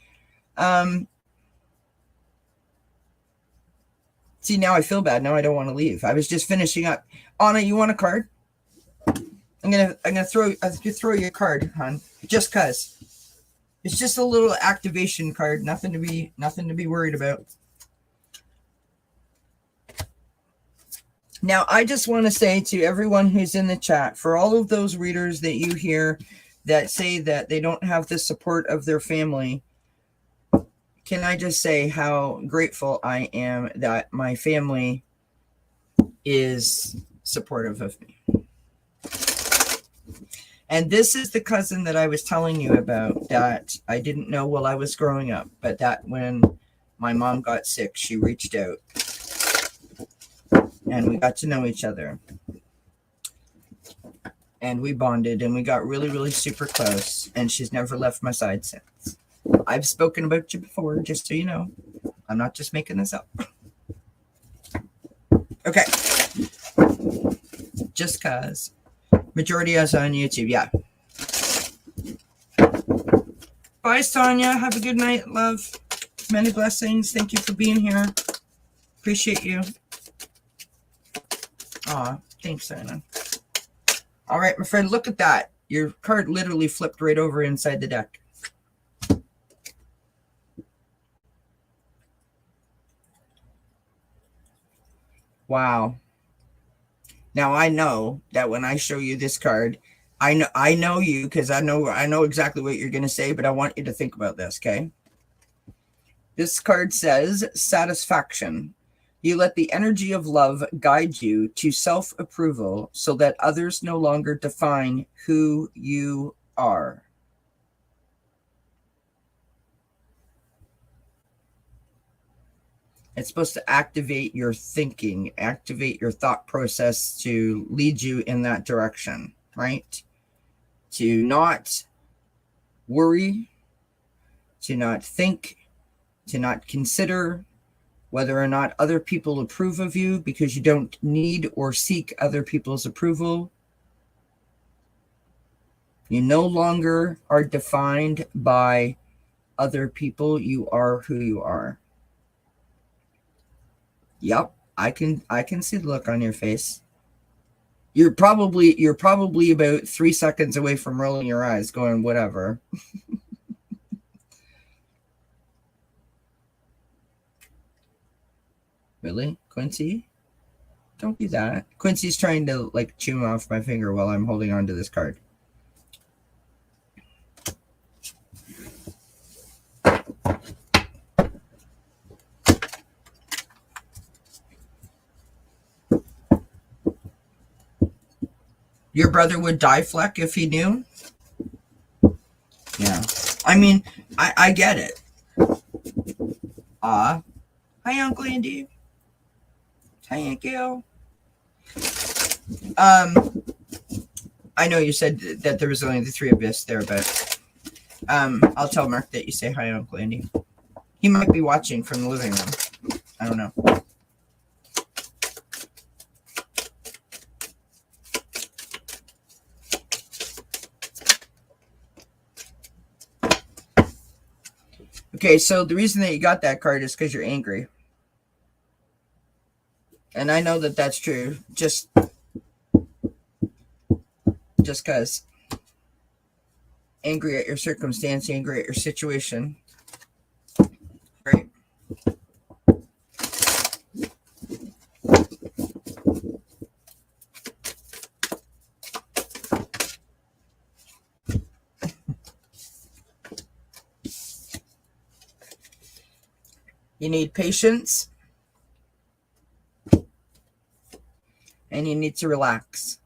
See, now I feel bad. Now I don't want to leave. I was just finishing up. Anna, you want a card? I'm gonna throw you a card, hon. Just cause. It's just a little activation card. Nothing to be worried about. Now, I just want to say to everyone who's in the chat, for all of those readers that you hear that say that they don't have the support of their family, can I just say how grateful I am that my family is supportive of me. And this is the cousin that I was telling you about that I didn't know while I was growing up, but that when my mom got sick, she reached out and we got to know each other. And we bonded and we got really, really super close. And she's never left my side since. I've spoken about you before, just so you know. I'm not just making this up. Okay. Just cause. Majority of us on YouTube, yeah. Bye, Sonia. Have a good night, love. Many blessings. Thank you for being here. Appreciate you. Aw, thanks, Anna. All right, my friend, look at that. Your card literally flipped right over inside the deck. Wow. Now I know that when I show you this card, I know you because I know exactly what you're going to say, but I want you to think about this, okay? This card says satisfaction. You let the energy of love guide you to self-approval so that others no longer define who you are. It's supposed to activate your thinking, activate your thought process to lead you in that direction, right? To not worry, to not think, to not consider whether or not other people approve of you because you don't need or seek other people's approval. You no longer are defined by other people. You are who you are. Yep, I can see the look on your face. You're probably about 3 seconds away from rolling your eyes, going whatever. Really, Quincy? Don't do that. Quincy's trying to like chew off my finger while I'm holding on to this card. Your brother would die, Fleck, if he knew? Yeah. I mean, I get it. Hi, Uncle Andy. Hi, Aunt Gail. I know you said that there was only the three of us there, but I'll tell Mark that you say hi, Uncle Andy. He might be watching from the living room. I don't know. Okay, so the reason that you got that card is because you're angry. And I know that that's true. Just because. Angry at your circumstance, angry at your situation. Right? You need patience. And you need to relax.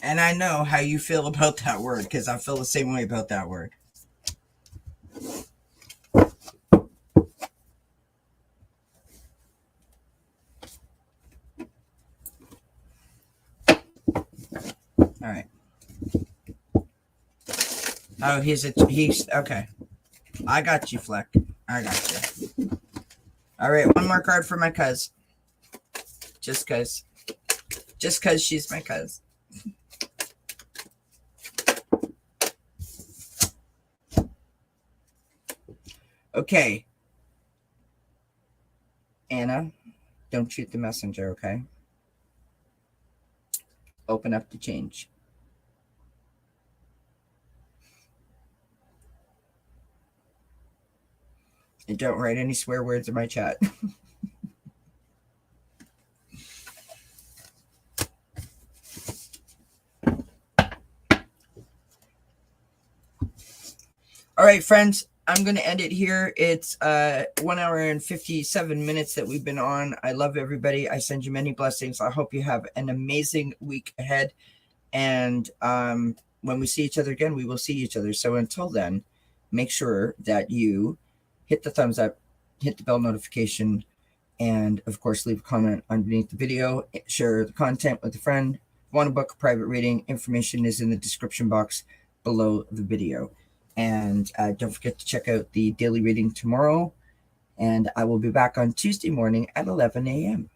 And I know how you feel about that word because I feel the same way about that word. All right. Oh, he's okay. I got you, Fleck. I got you. All right, one more card for my cuz. Just cuz she's my cuz. Okay. Anna, don't shoot the messenger, okay? Open up to change. And don't write any swear words in my chat. All right, friends. I'm going to end it here. It's 1 hour and 57 minutes that we've been on. I love everybody. I send you many blessings. I hope you have an amazing week ahead. And when we see each other again, we will see each other. So until then, make sure that you hit the thumbs up, hit the bell notification, and of course, leave a comment underneath the video. Share the content with a friend. If you want to book a private reading, information is in the description box below the video. And don't forget to check out the daily reading tomorrow. And I will be back on Tuesday morning at 11 a.m.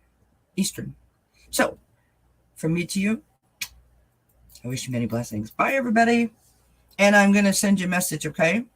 Eastern. So, from me to you, I wish you many blessings. Bye, everybody. And I'm going to send you a message, okay?